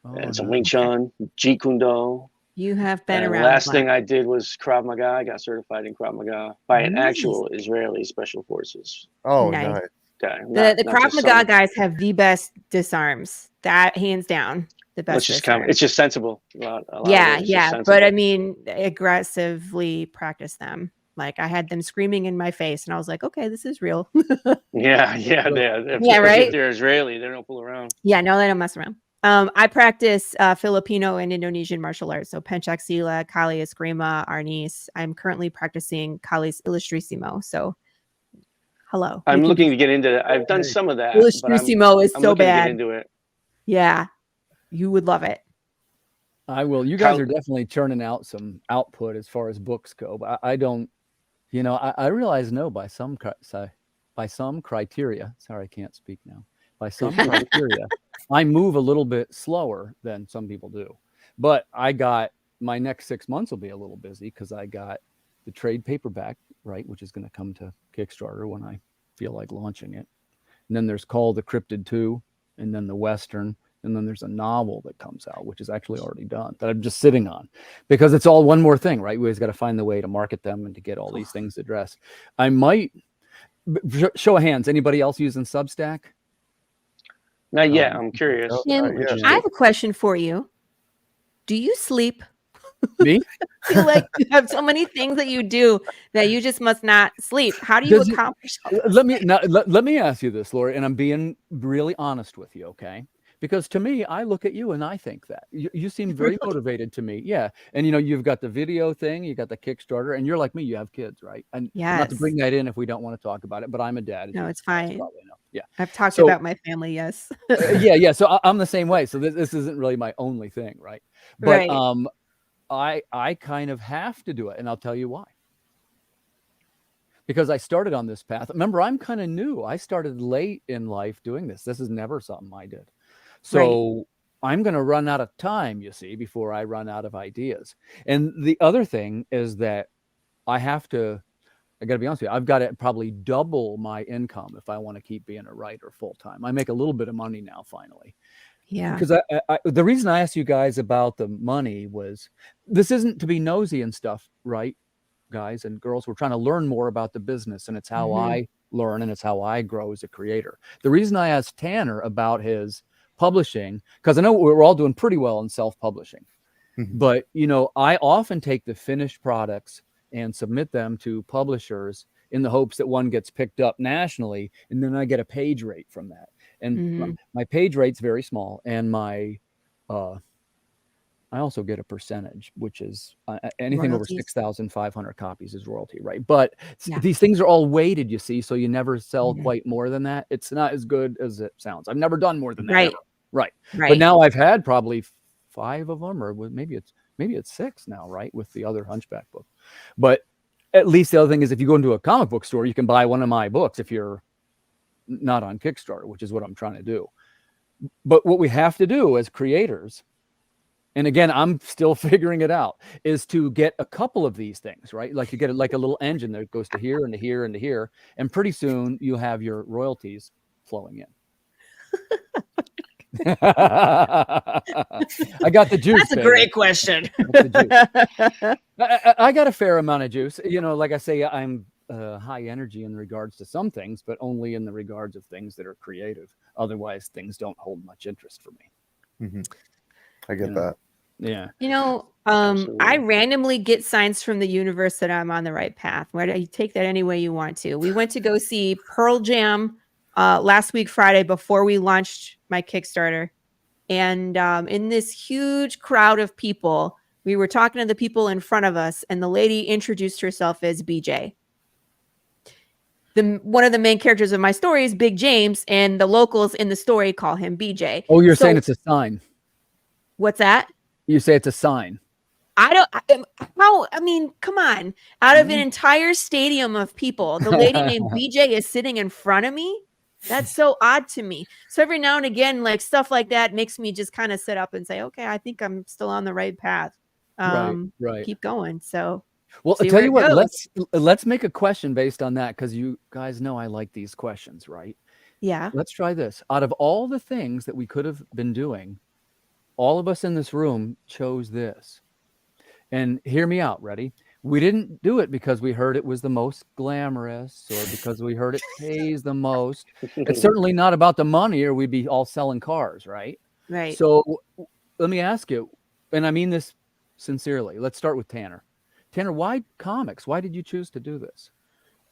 Speaker 5: and some Wing Chun, Jeet Kune Do.
Speaker 4: You have been
Speaker 5: And
Speaker 4: around.
Speaker 5: last
Speaker 4: the
Speaker 5: thing
Speaker 4: block.
Speaker 5: I did was Krav Maga. I got certified in Krav Maga by an actual Israeli special forces
Speaker 3: Oh,
Speaker 4: Nice.
Speaker 3: nice.
Speaker 5: guy.
Speaker 4: The
Speaker 5: not
Speaker 4: Krav
Speaker 5: just
Speaker 4: Maga
Speaker 5: some,
Speaker 4: guys have the best disarms. That hands down, the
Speaker 5: well,
Speaker 4: best disarms.
Speaker 5: it's just sensible. A lot
Speaker 4: Yeah,
Speaker 5: of it is just
Speaker 4: yeah.
Speaker 5: sensible.
Speaker 4: But I mean, aggressively practice them. Like I had them screaming in my face, and I was like, okay, this is real.
Speaker 5: yeah,
Speaker 4: Yeah,
Speaker 5: especially
Speaker 4: right?
Speaker 5: if they're Israeli, they don't fool around.
Speaker 4: Yeah, no, they don't mess around. I practice Filipino and Indonesian martial arts. So Pencak Silat, Kali Eskrima, Arnis. I'm currently practicing Kali's Illustrissimo. So hello.
Speaker 5: I'm looking to get into that. I've done some of that, but
Speaker 4: Illustrissimo is
Speaker 5: I'm
Speaker 4: so
Speaker 5: looking to get
Speaker 4: bad.
Speaker 5: into it.
Speaker 4: Yeah, you would love it.
Speaker 2: I will. You guys are definitely churning out some output as far as books go, but I don't, you know, I realize by some criteria, sorry, I can't speak now. By some criteria, I move a little bit slower than some people do. But I got my next 6 months will be a little busy because I got the trade paperback, right, which is going to come to Kickstarter when I feel like launching it. And then there's Call the Cryptid 2, and then the Western, and then there's a novel that comes out, which is actually already done, that I'm just sitting on because it's all one more thing, right? We always got to find the way to market them and to get all these things addressed. I might show of hands. Anybody else using Substack?
Speaker 5: Not yet. I'm curious.
Speaker 4: Tim, I have a question for you. Do you sleep?
Speaker 2: Me?
Speaker 4: I feel like you have so many things that you do that you just must not sleep. How do you accomplish all this?
Speaker 2: Let me ask you this, Laurie, and I'm being really honest with you, okay? Because to me, I look at you and I think that you seem very motivated to me. Yeah. And you know, you've got the video thing, you got the Kickstarter, and you're like me, you have kids, right? And not to bring that in if we don't want to talk about it, but I'm a dad.
Speaker 4: No, it's fine.
Speaker 2: Yeah.
Speaker 4: I've talked about my family. Yes.
Speaker 2: yeah. So I'm the same way. So this isn't really my only thing. Right. But I kind of have to do it. And I'll tell you why. Because I started on this path. Remember, I'm kind of new. I started late in life doing this. This is never something I did. So I'm going to run out of time, you see, before I run out of ideas. And the other thing is that I got to be honest with you, I've got to probably double my income if I want to keep being a writer full time. I make a little bit of money now, finally. Yeah. Because the reason I asked you guys about the money was, this isn't to be nosy and stuff, right, guys and girls? We're trying to learn more about the business, and it's how I learn and it's how I grow as a creator. The reason I asked Tanner about his publishing, because I know we're all doing pretty well in self-publishing, but you know, I often take the finished products and submit them to publishers in the hopes that one gets picked up nationally, and then I get a page rate from that. And my page rate's very small, and my I also get a percentage, which is anything over 6,500 copies is royalty, right? But these things are all weighted, you see, so you never sell quite more than that. It's not as good as it sounds. I've never done more than that. Ever. Right. But now I've had probably 5 of them, or maybe it's 6 now, right, with the other Hunchback book. But at least the other thing is, if you go into a comic book store, you can buy one of my books if you're not on Kickstarter, which is what I'm trying to do. But what we have to do as creators, and again, I'm still figuring it out, is to get a couple of these things, right? Like you get like a little engine that goes to here and to here and to here, and pretty soon you have your royalties flowing in. I got the juice.
Speaker 4: That's a great question.
Speaker 2: I got a fair amount of juice. You know, like I say, I'm high energy in regards to some things, but only in the regards of things that are creative. Otherwise, things don't hold much interest for me.
Speaker 3: I get that.
Speaker 2: Yeah.
Speaker 4: You know, I randomly get signs from the universe that I'm on the right path. Why do you take that any way you want to? We went to go see Pearl Jam last week, Friday, before we launched my Kickstarter. And in this huge crowd of people, we were talking to the people in front of us, and the lady introduced herself as BJ. One of the main characters of my story is Big James, and the locals in the story call him BJ.
Speaker 2: Oh, you're saying it's a sign.
Speaker 4: What's that?
Speaker 2: You say it's a sign.
Speaker 4: I mean, come on. Out of an entire stadium of people, the lady named BJ is sitting in front of me. That's so odd to me. So every now and again, like stuff like that makes me just kind of sit up and say, okay, I think I'm still on the right path.
Speaker 2: Right.
Speaker 4: Keep going. So,
Speaker 2: well, I'll tell you what, let's make a question based on that, because you guys know I like these questions, right?
Speaker 4: Yeah.
Speaker 2: Let's try this. Out of all the things that we could have been doing, all of us in this room chose this. And hear me out, ready? We didn't do it because we heard it was the most glamorous or because we heard it pays the most. It's certainly not about the money, or we'd be all selling cars, right?
Speaker 4: Right.
Speaker 2: So let me ask you, and I mean this sincerely. Let's start with Tanner. Tanner, why comics? Why did you choose to do this?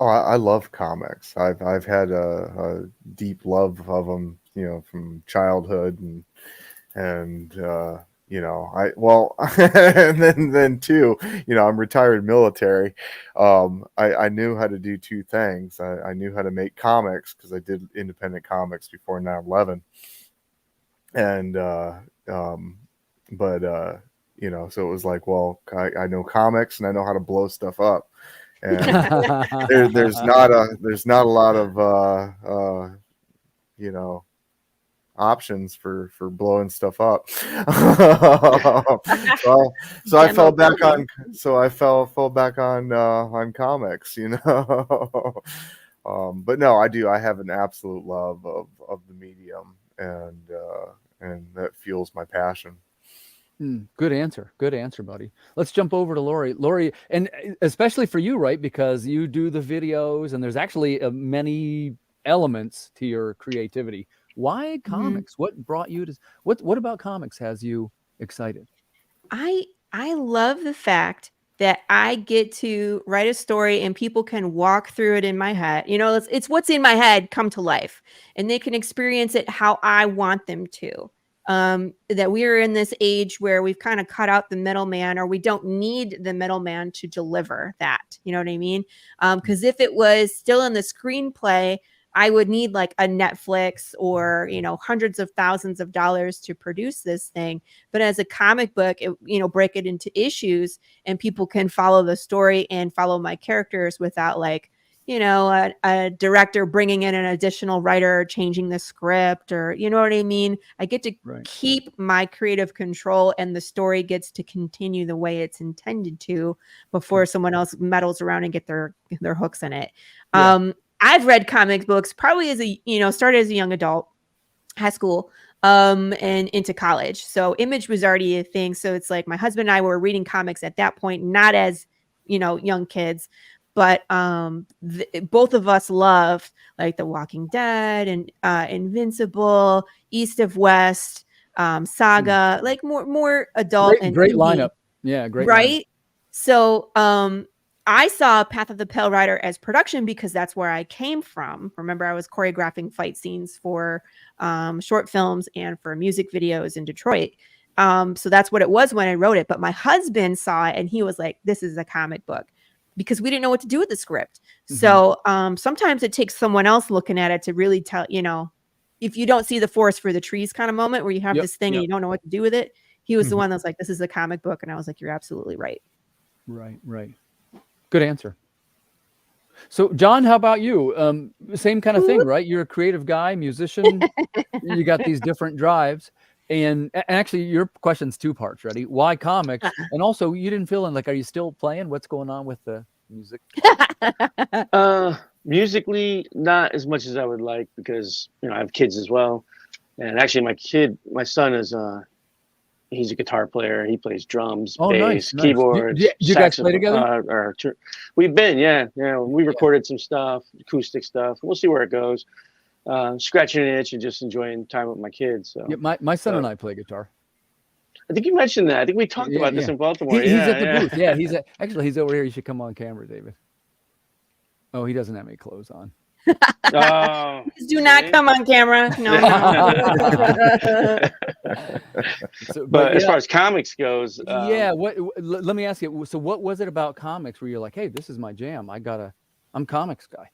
Speaker 3: Oh, I love comics. I've had a deep love of them, from childhood, and and then too, I'm retired military. I knew how to do two things. I knew how to make comics because I did independent comics before 9/11, and so it was like, well, I know comics and I know how to blow stuff up. And there's not a lot of options for blowing stuff up. so I fell back on comics, but no, I have an absolute love of the medium, and that fuels my passion.
Speaker 2: Good answer, buddy. Let's jump over to Laurie, and especially for you, right? Because you do the videos, and there's actually many elements to your creativity. Why comics? What brought you to what about comics has you excited?
Speaker 4: I love the fact that I get to write a story and people can walk through it in my head. It's what's in my head come to life, and they can experience it how I want them to. That we are in this age where we've kind of cut out the middleman, or we don't need the middleman to deliver that. You know what I mean? Because if it was still in the screenplay, I would need like a Netflix or, hundreds of thousands of dollars to produce this thing. But as a comic book, break it into issues and people can follow the story and follow my characters without like, a director bringing in an additional writer, changing the script, or, you know what I mean? I get to keep my creative control, and the story gets to continue the way it's intended to before someone else meddles around and get their hooks in it. Yeah. I've read comic books probably as started as a young adult, high school, and into college. So Image was already a thing. So it's like my husband and I were reading comics at that point, not as, young kids, but both of us loved like The Walking Dead and Invincible, East of West, Saga, like more adult and
Speaker 2: great
Speaker 4: indie.
Speaker 2: lineup. Yeah, great.
Speaker 4: Right.
Speaker 2: Lineup.
Speaker 4: So I saw Path of the Pale Rider as production because that's where I came from. Remember, I was choreographing fight scenes for short films and for music videos in Detroit. So that's what it was when I wrote it. But my husband saw it and he was like, this is a comic book, because we didn't know what to do with the script. So sometimes it takes someone else looking at it to really tell, if you don't see the forest for the trees kind of moment where you have this thing and you don't know what to do with it. He was the one that's like, this is a comic book. And I was like, you're absolutely right.
Speaker 2: Right. Good answer. So, John, how about you? Same kind of thing, right? You're a creative guy, musician. You got these different drives. And actually, your question's two parts. Ready? Why comics? And also, you didn't feel like, are you still playing? What's going on with the music?
Speaker 5: Musically, not as much as I would like, because I have kids as well. And actually, my son is he's a guitar player. He plays drums, bass, keyboards.
Speaker 2: You guys play together?
Speaker 5: We've been, we recorded some stuff, acoustic stuff. We'll see where it goes. Scratching an itch and just enjoying time with my kids. So.
Speaker 2: Yeah, my son and I play guitar.
Speaker 5: I think you mentioned that. I think we talked about this in Baltimore.
Speaker 2: He's at the booth. Yeah, he's over here. You should come on camera, David. Oh, he doesn't have any clothes on.
Speaker 4: Do not come on camera. No.
Speaker 5: But as far as comics goes,
Speaker 2: let me ask you. So, what was it about comics where you're like, hey, this is my jam. I'm comics guy.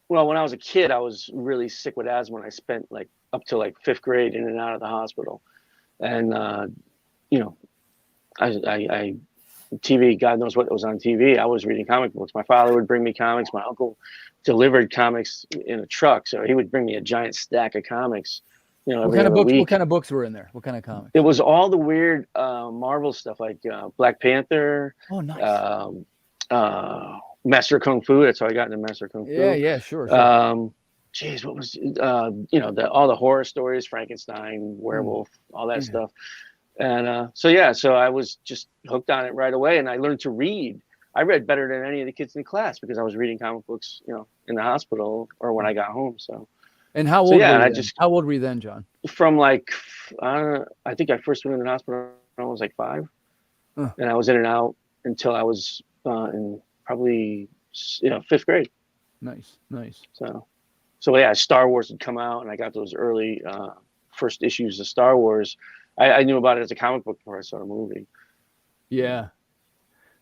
Speaker 5: Well, when I was a kid, I was really sick with asthma, and I spent up to 5th grade in and out of the hospital. And I TV, God knows what was on TV. I was reading comic books. My father would bring me comics. My uncle delivered comics in a truck, so he would bring me a giant stack of comics.
Speaker 2: What kind of books? What kind of books were in there? What kind of comics?
Speaker 5: It was all the weird Marvel stuff, like Black Panther.
Speaker 2: Oh, nice.
Speaker 5: Master of Kung Fu. That's how I got into Master of Kung Fu.
Speaker 2: Yeah, sure.
Speaker 5: Geez, what was all the horror stories, Frankenstein, werewolf, all that stuff. And so I was just hooked on it right away, and I learned to read. I read better than any of the kids in class because I was reading comic books, in the hospital or when I got home. So.
Speaker 2: And how old were you then? How old were you then, John?
Speaker 5: From like, I think I first went in the hospital when I was like 5, and I was in and out until I was in probably 5th grade.
Speaker 2: Nice.
Speaker 5: So yeah, Star Wars had come out, and I got those early first issues of Star Wars. I knew about it as a comic book before I saw the movie.
Speaker 2: Yeah,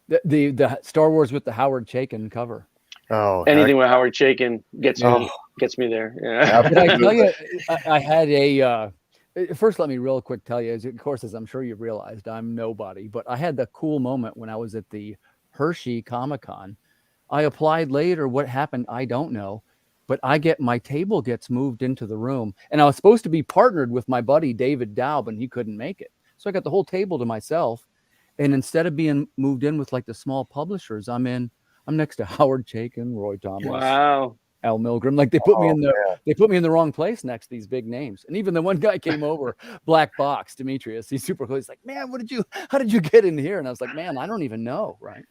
Speaker 2: the Star Wars with the Howard Chaykin cover.
Speaker 3: Oh,
Speaker 5: anything with Howard Chaykin gets me there. Yeah.
Speaker 2: But I tell you, I had a. First, let me real quick tell you, of course, as I'm sure you've realized, I'm nobody, but I had the cool moment when I was at the Hershey Comic-Con. I applied later. What happened, I don't know, but my table gets moved into the room, and I was supposed to be partnered with my buddy David Daub, and he couldn't make it. So I got the whole table to myself, and instead of being moved in with like the small publishers, I'm next to Howard Chaykin, Roy Thomas.
Speaker 5: Wow.
Speaker 2: Al Milgrom. Like they put me in the wrong place next to these big names. And even the one guy came over, Black Box, Demetrius, he's super cool. He's like, man, how did you get in here? And I was like, man, I don't even know. Right.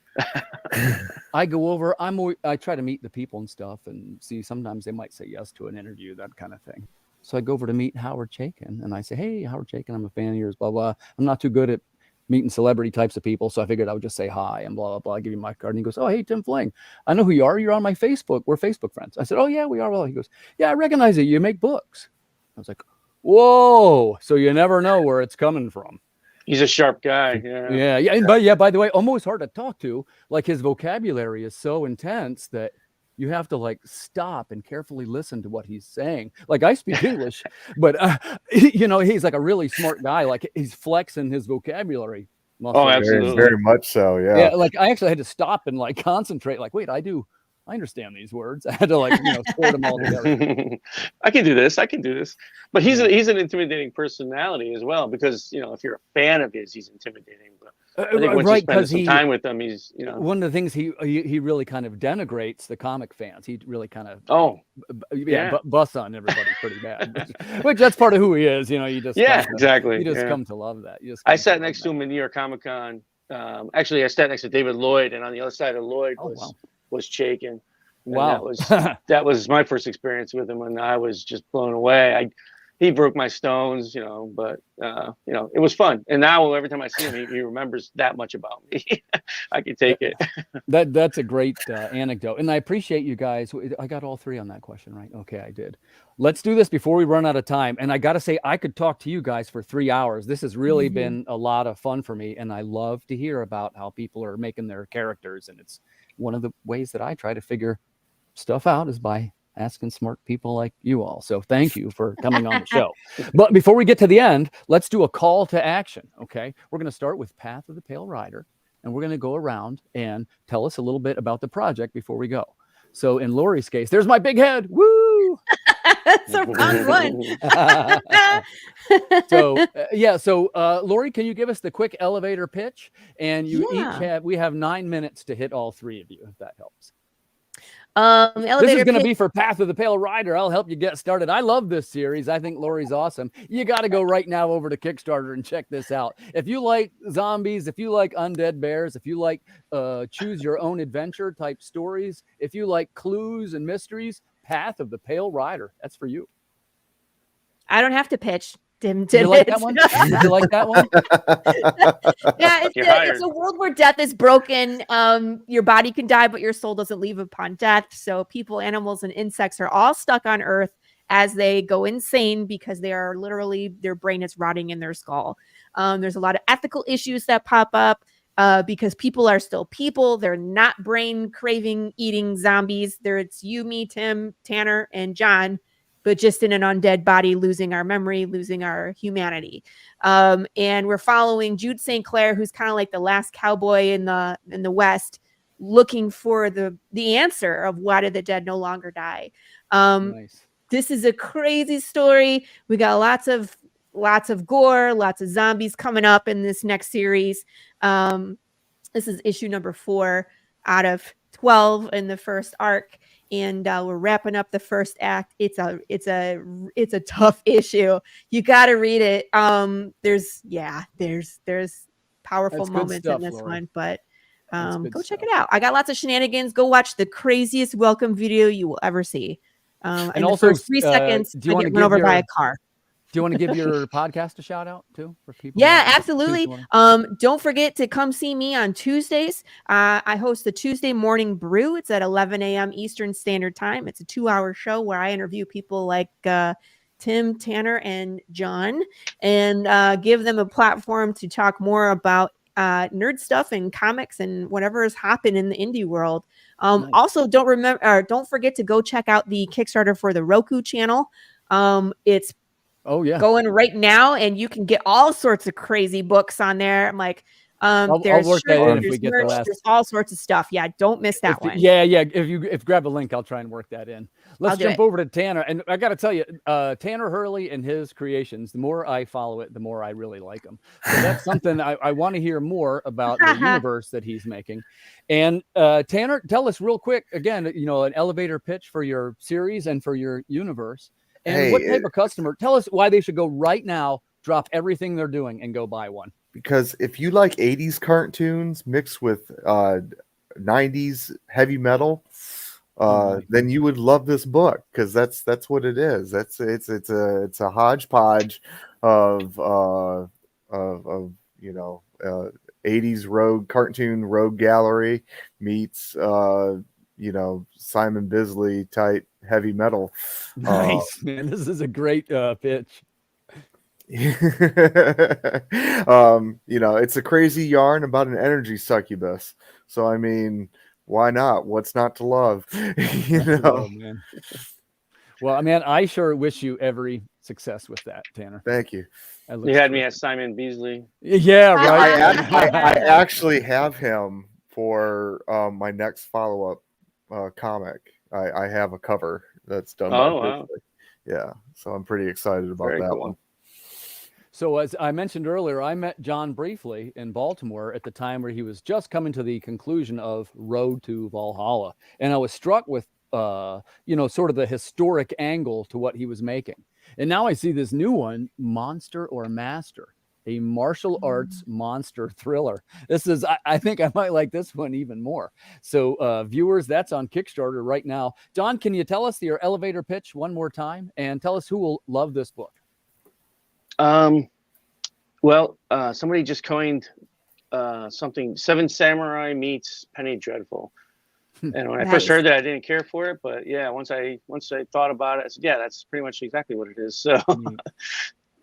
Speaker 2: I go over, I try to meet the people and stuff and see, sometimes they might say yes to an interview, that kind of thing. So I go over to meet Howard Chaykin and I say, hey, Howard Chaykin, I'm a fan of yours, blah, blah. I'm not too good at meeting celebrity types of people. So I figured I would just say hi and blah, blah, blah. I give you my card. And he goes, oh, hey, Tim Fling. I know who you are. You're on my Facebook. We're Facebook friends. I said, oh, yeah, we are. Well, he goes, yeah, I recognize it. You make books. I was like, whoa. So you never know where it's coming from.
Speaker 5: He's a sharp guy.
Speaker 2: Yeah. But by the way, almost hard to talk to. Like his vocabulary is so intense that you have to like stop and carefully listen to what he's saying. Like I speak English, but he's like a really smart guy. Like he's flexing his vocabulary.
Speaker 5: Oh, absolutely.
Speaker 3: Very much so. Yeah.
Speaker 2: Yeah. Like I actually had to stop and like concentrate. Like, wait, I understand these words. I had to like, sort them all together.
Speaker 5: I can do this. But he's an intimidating personality as well, because, if you're a fan of his, he's intimidating. But I think once you spend some time with him, he's,
Speaker 2: one of the things he really kind of denigrates the comic fans. He really kind of, busts on everybody pretty bad, which that's part of who he is. You just,
Speaker 5: exactly.
Speaker 2: You just come to love that.
Speaker 5: I sat next to him in New York Comic Con. Actually, I sat next to David Lloyd, and on the other side of Lloyd was Chaykin.
Speaker 2: Wow.
Speaker 5: That was my first experience with him, and I was just blown away. He broke my stones, but it was fun. And now every time I see him, he remembers that much about me. I can take it.
Speaker 2: That's a great anecdote. And I appreciate you guys. I got all 3 on that question, right? Okay, I did. Let's do this before we run out of time. And I got to say, I could talk to you guys for 3 hours. This has really been a lot of fun for me. And I love to hear about how people are making their characters. And it's one of the ways that I try to figure stuff out is by asking smart people like you all. So thank you for coming on the show. But before we get to the end, let's do a call to action. Okay. We're going to start with Path of the Pale Rider, and we're going to go around and tell us a little bit about the project before we go. So in Laurie's case, there's my big head. Woo!
Speaker 4: That's a wrong one.
Speaker 2: So Laurie, can you give us the quick elevator pitch? And we have 9 minutes to hit all 3 of you, if that helps. This is going to be for Path of the Pale Rider. I'll help you get started. I love this series. I think Laurie's awesome. You got to go right now over to Kickstarter and check this out. If you like zombies, if you like undead bears, if you like choose your own adventure type stories, if you like clues and mysteries, Path of the Pale Rider. That's for you.
Speaker 4: I don't have to pitch.
Speaker 2: Did you like that one? Did you like that one?
Speaker 4: Yeah, it's a world where death is broken. Your body can die, but your soul doesn't leave upon death. So people, animals, and insects are all stuck on Earth as they go insane because they are literally, their brain is rotting in their skull. There's a lot of ethical issues that pop up because people are still people. They're not brain craving eating zombies. It's you, me, Tim, Tanner, and John, but just in an undead body, losing our memory, losing our humanity. And we're following Jude St. Clair, who's kind of like the last cowboy in the West, looking for the answer of why did the dead no longer die.
Speaker 2: Nice.
Speaker 4: This is a crazy story. We got lots of gore, lots of zombies coming up in this next series. This is issue number 4 out of 12 in the first arc. and we're wrapping up the first act. It's a tough issue. You got to read it. There's powerful
Speaker 2: That's good
Speaker 4: moments
Speaker 2: stuff,
Speaker 4: in this
Speaker 2: Laurie.
Speaker 4: one, but
Speaker 2: That's good
Speaker 4: go check
Speaker 2: stuff.
Speaker 4: it out. I got lots of shenanigans. Go watch the craziest welcome video you will ever see.
Speaker 2: And
Speaker 4: in
Speaker 2: also,
Speaker 4: the first 3 seconds,
Speaker 2: do you
Speaker 4: I
Speaker 2: want to
Speaker 4: get run
Speaker 2: give
Speaker 4: over by
Speaker 2: your
Speaker 4: a car.
Speaker 2: do you want to give your podcast a shout out too for people?
Speaker 4: Yeah, absolutely. Don't forget to come see me on Tuesdays. I host the Tuesday Morning Brew. It's at 11 a.m. Eastern Standard Time. It's a 2-hour show where I interview people like Tim, Tanner, and John, and give them a platform to talk more about nerd stuff and comics and whatever is hopping in the indie world.
Speaker 2: Nice.
Speaker 4: Also, don't forget to go check out the Kickstarter for the Roku channel. It's going right now, and you can get all sorts of crazy books on there. I'm like, there's
Speaker 2: work that in if we get the
Speaker 4: merch,
Speaker 2: last.
Speaker 4: there's all sorts of stuff. Yeah, don't miss that one.
Speaker 2: Yeah. If grab a link, I'll try and work that in. Let's jump over to Tanner, and I got to tell you, Tanner Hurley and his creations. The more I follow it, the more I really like them. So that's something I want to hear more about the universe that he's making. And Tanner, tell us real quick again. An elevator pitch for your series and for your universe. And what type of customer? Tell us why they should go right now, drop everything they're doing, and go buy one.
Speaker 3: Because if you like 80s cartoons mixed with 90s heavy metal, then you would love this book, because that's what it is. It's a hodgepodge of 80s cartoon rogue gallery meets Simon Bisley type heavy metal.
Speaker 2: Nice, man. This is a great pitch.
Speaker 3: It's a crazy yarn about an energy succubus. So I mean, why not? What's not to love?
Speaker 2: Man. Well, man, I sure wish you every success with that, Tanner.
Speaker 3: Thank you.
Speaker 5: You had me at Simon Beasley.
Speaker 2: Yeah, right.
Speaker 3: I actually have him for my next follow-up comic. I have a cover that's done.
Speaker 5: Wow.
Speaker 3: Yeah, so I'm pretty excited about that one.
Speaker 2: So as I mentioned earlier, I met John briefly in Baltimore at the time where he was just coming to the conclusion of Road to Valhalla. And I was struck with, sort of the historic angle to what he was making. And now I see this new one, Monster or Master, a martial arts monster thriller. This is, I think I might like this one even more. So viewers, that's on Kickstarter right now. John, can you tell us your elevator pitch one more time and tell us who will love this book?
Speaker 5: Somebody just coined something, 7 Samurai meets Penny Dreadful. And when I first heard that, I didn't care for it, but yeah, once I thought about it, I said, yeah, that's pretty much exactly what it is. So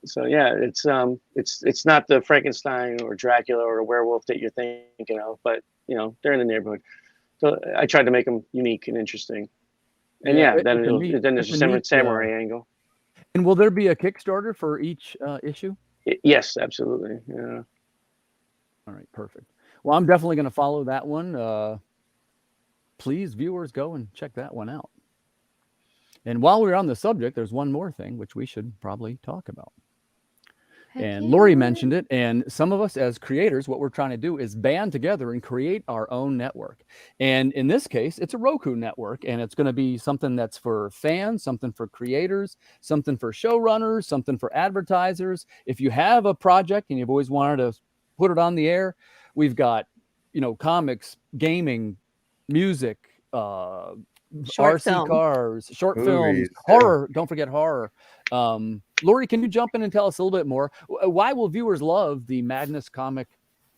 Speaker 5: so yeah, it's not the Frankenstein or Dracula or a werewolf that you're thinking of, but they're in the neighborhood. So I tried to make them unique and interesting. And then there's a 7 Samurai angle.
Speaker 2: And will there be a Kickstarter for each issue?
Speaker 5: Yes, absolutely. Yeah.
Speaker 2: All right, perfect. Well, I'm definitely going to follow that one. Please, viewers, go and check that one out. And while we're on the subject, there's one more thing which we should probably talk about. And Laurie mentioned it, and some of us as creators, what we're trying to do is band together and create our own network. And in this case, it's a Roku network, and it's going to be something that's for fans, something for creators, something for showrunners, something for advertisers. If you have a project and you've always wanted to put it on the air, we've got, comics, gaming, music, RC cars, short films, horror. Don't forget horror. Laurie, can you jump in and tell us a little bit more? Why will viewers love the Madness Comic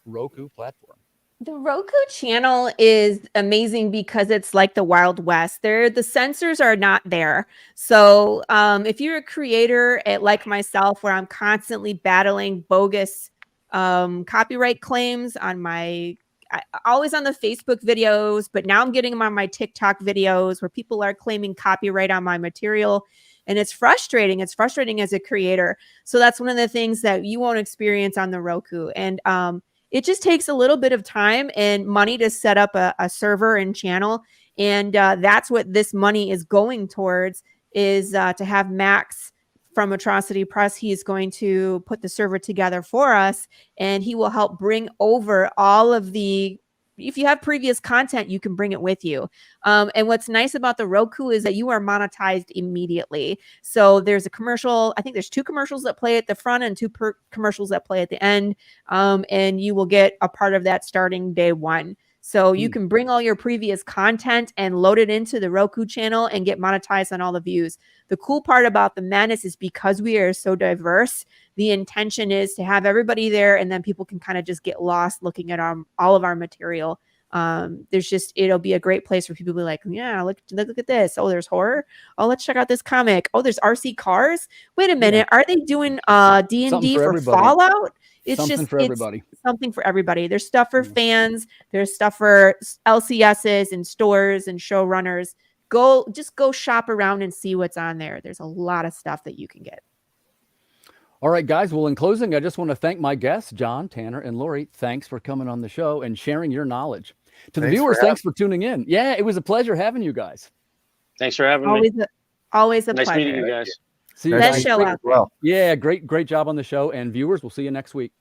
Speaker 2: Roku platform?
Speaker 4: The Roku channel is amazing because it's like the Wild West. The censors are not there. So if you're a creator like myself, where I'm constantly battling bogus copyright claims on always on the Facebook videos, but now I'm getting them on my TikTok videos where people are claiming copyright on my material. And it's frustrating. It's frustrating as a creator. So that's one of the things that you won't experience on the Roku. And it just takes a little bit of time and money to set up a server and channel. And that's what this money is going towards, is to have Max from Atrocity Press. He's going to put the server together for us, and he will help bring over all of the if you have previous content, you can bring it with you. And what's nice about the Roku is that you are monetized immediately. So there's a commercial. I think there's 2 commercials that play at the front and 2 commercials that play at the end. And you will get a part of that starting day 1. So you can bring all your previous content and load it into the Roku channel and get monetized on all the views. The cool part about the Madness is because we are so diverse, the intention is to have everybody there, and then people can kind of just get lost looking at all of our material. It'll be a great place for people to be like, yeah, look at this. Oh, there's horror. Oh, let's check out this comic. Oh, there's RC cars. Wait a minute. Are they doing D&D for Fallout? It's
Speaker 2: something for everybody.
Speaker 4: Something for everybody. There's stuff for fans. There's stuff for LCSs and stores and showrunners. Go shop around and see what's on there. There's a lot of stuff that you can get.
Speaker 2: All right, guys. Well, in closing, I just want to thank my guests, John, Tanner, and Laurie. Thanks for coming on the show and sharing your knowledge. To the viewers, thanks for tuning in. Yeah, it was a pleasure having you guys.
Speaker 5: Thanks for having me.
Speaker 4: Always a
Speaker 5: nice
Speaker 4: pleasure.
Speaker 5: meeting you guys.
Speaker 2: See you
Speaker 4: Best
Speaker 2: guys.
Speaker 4: show out there.
Speaker 2: Yeah, great job on the show. And viewers, we'll see you next week.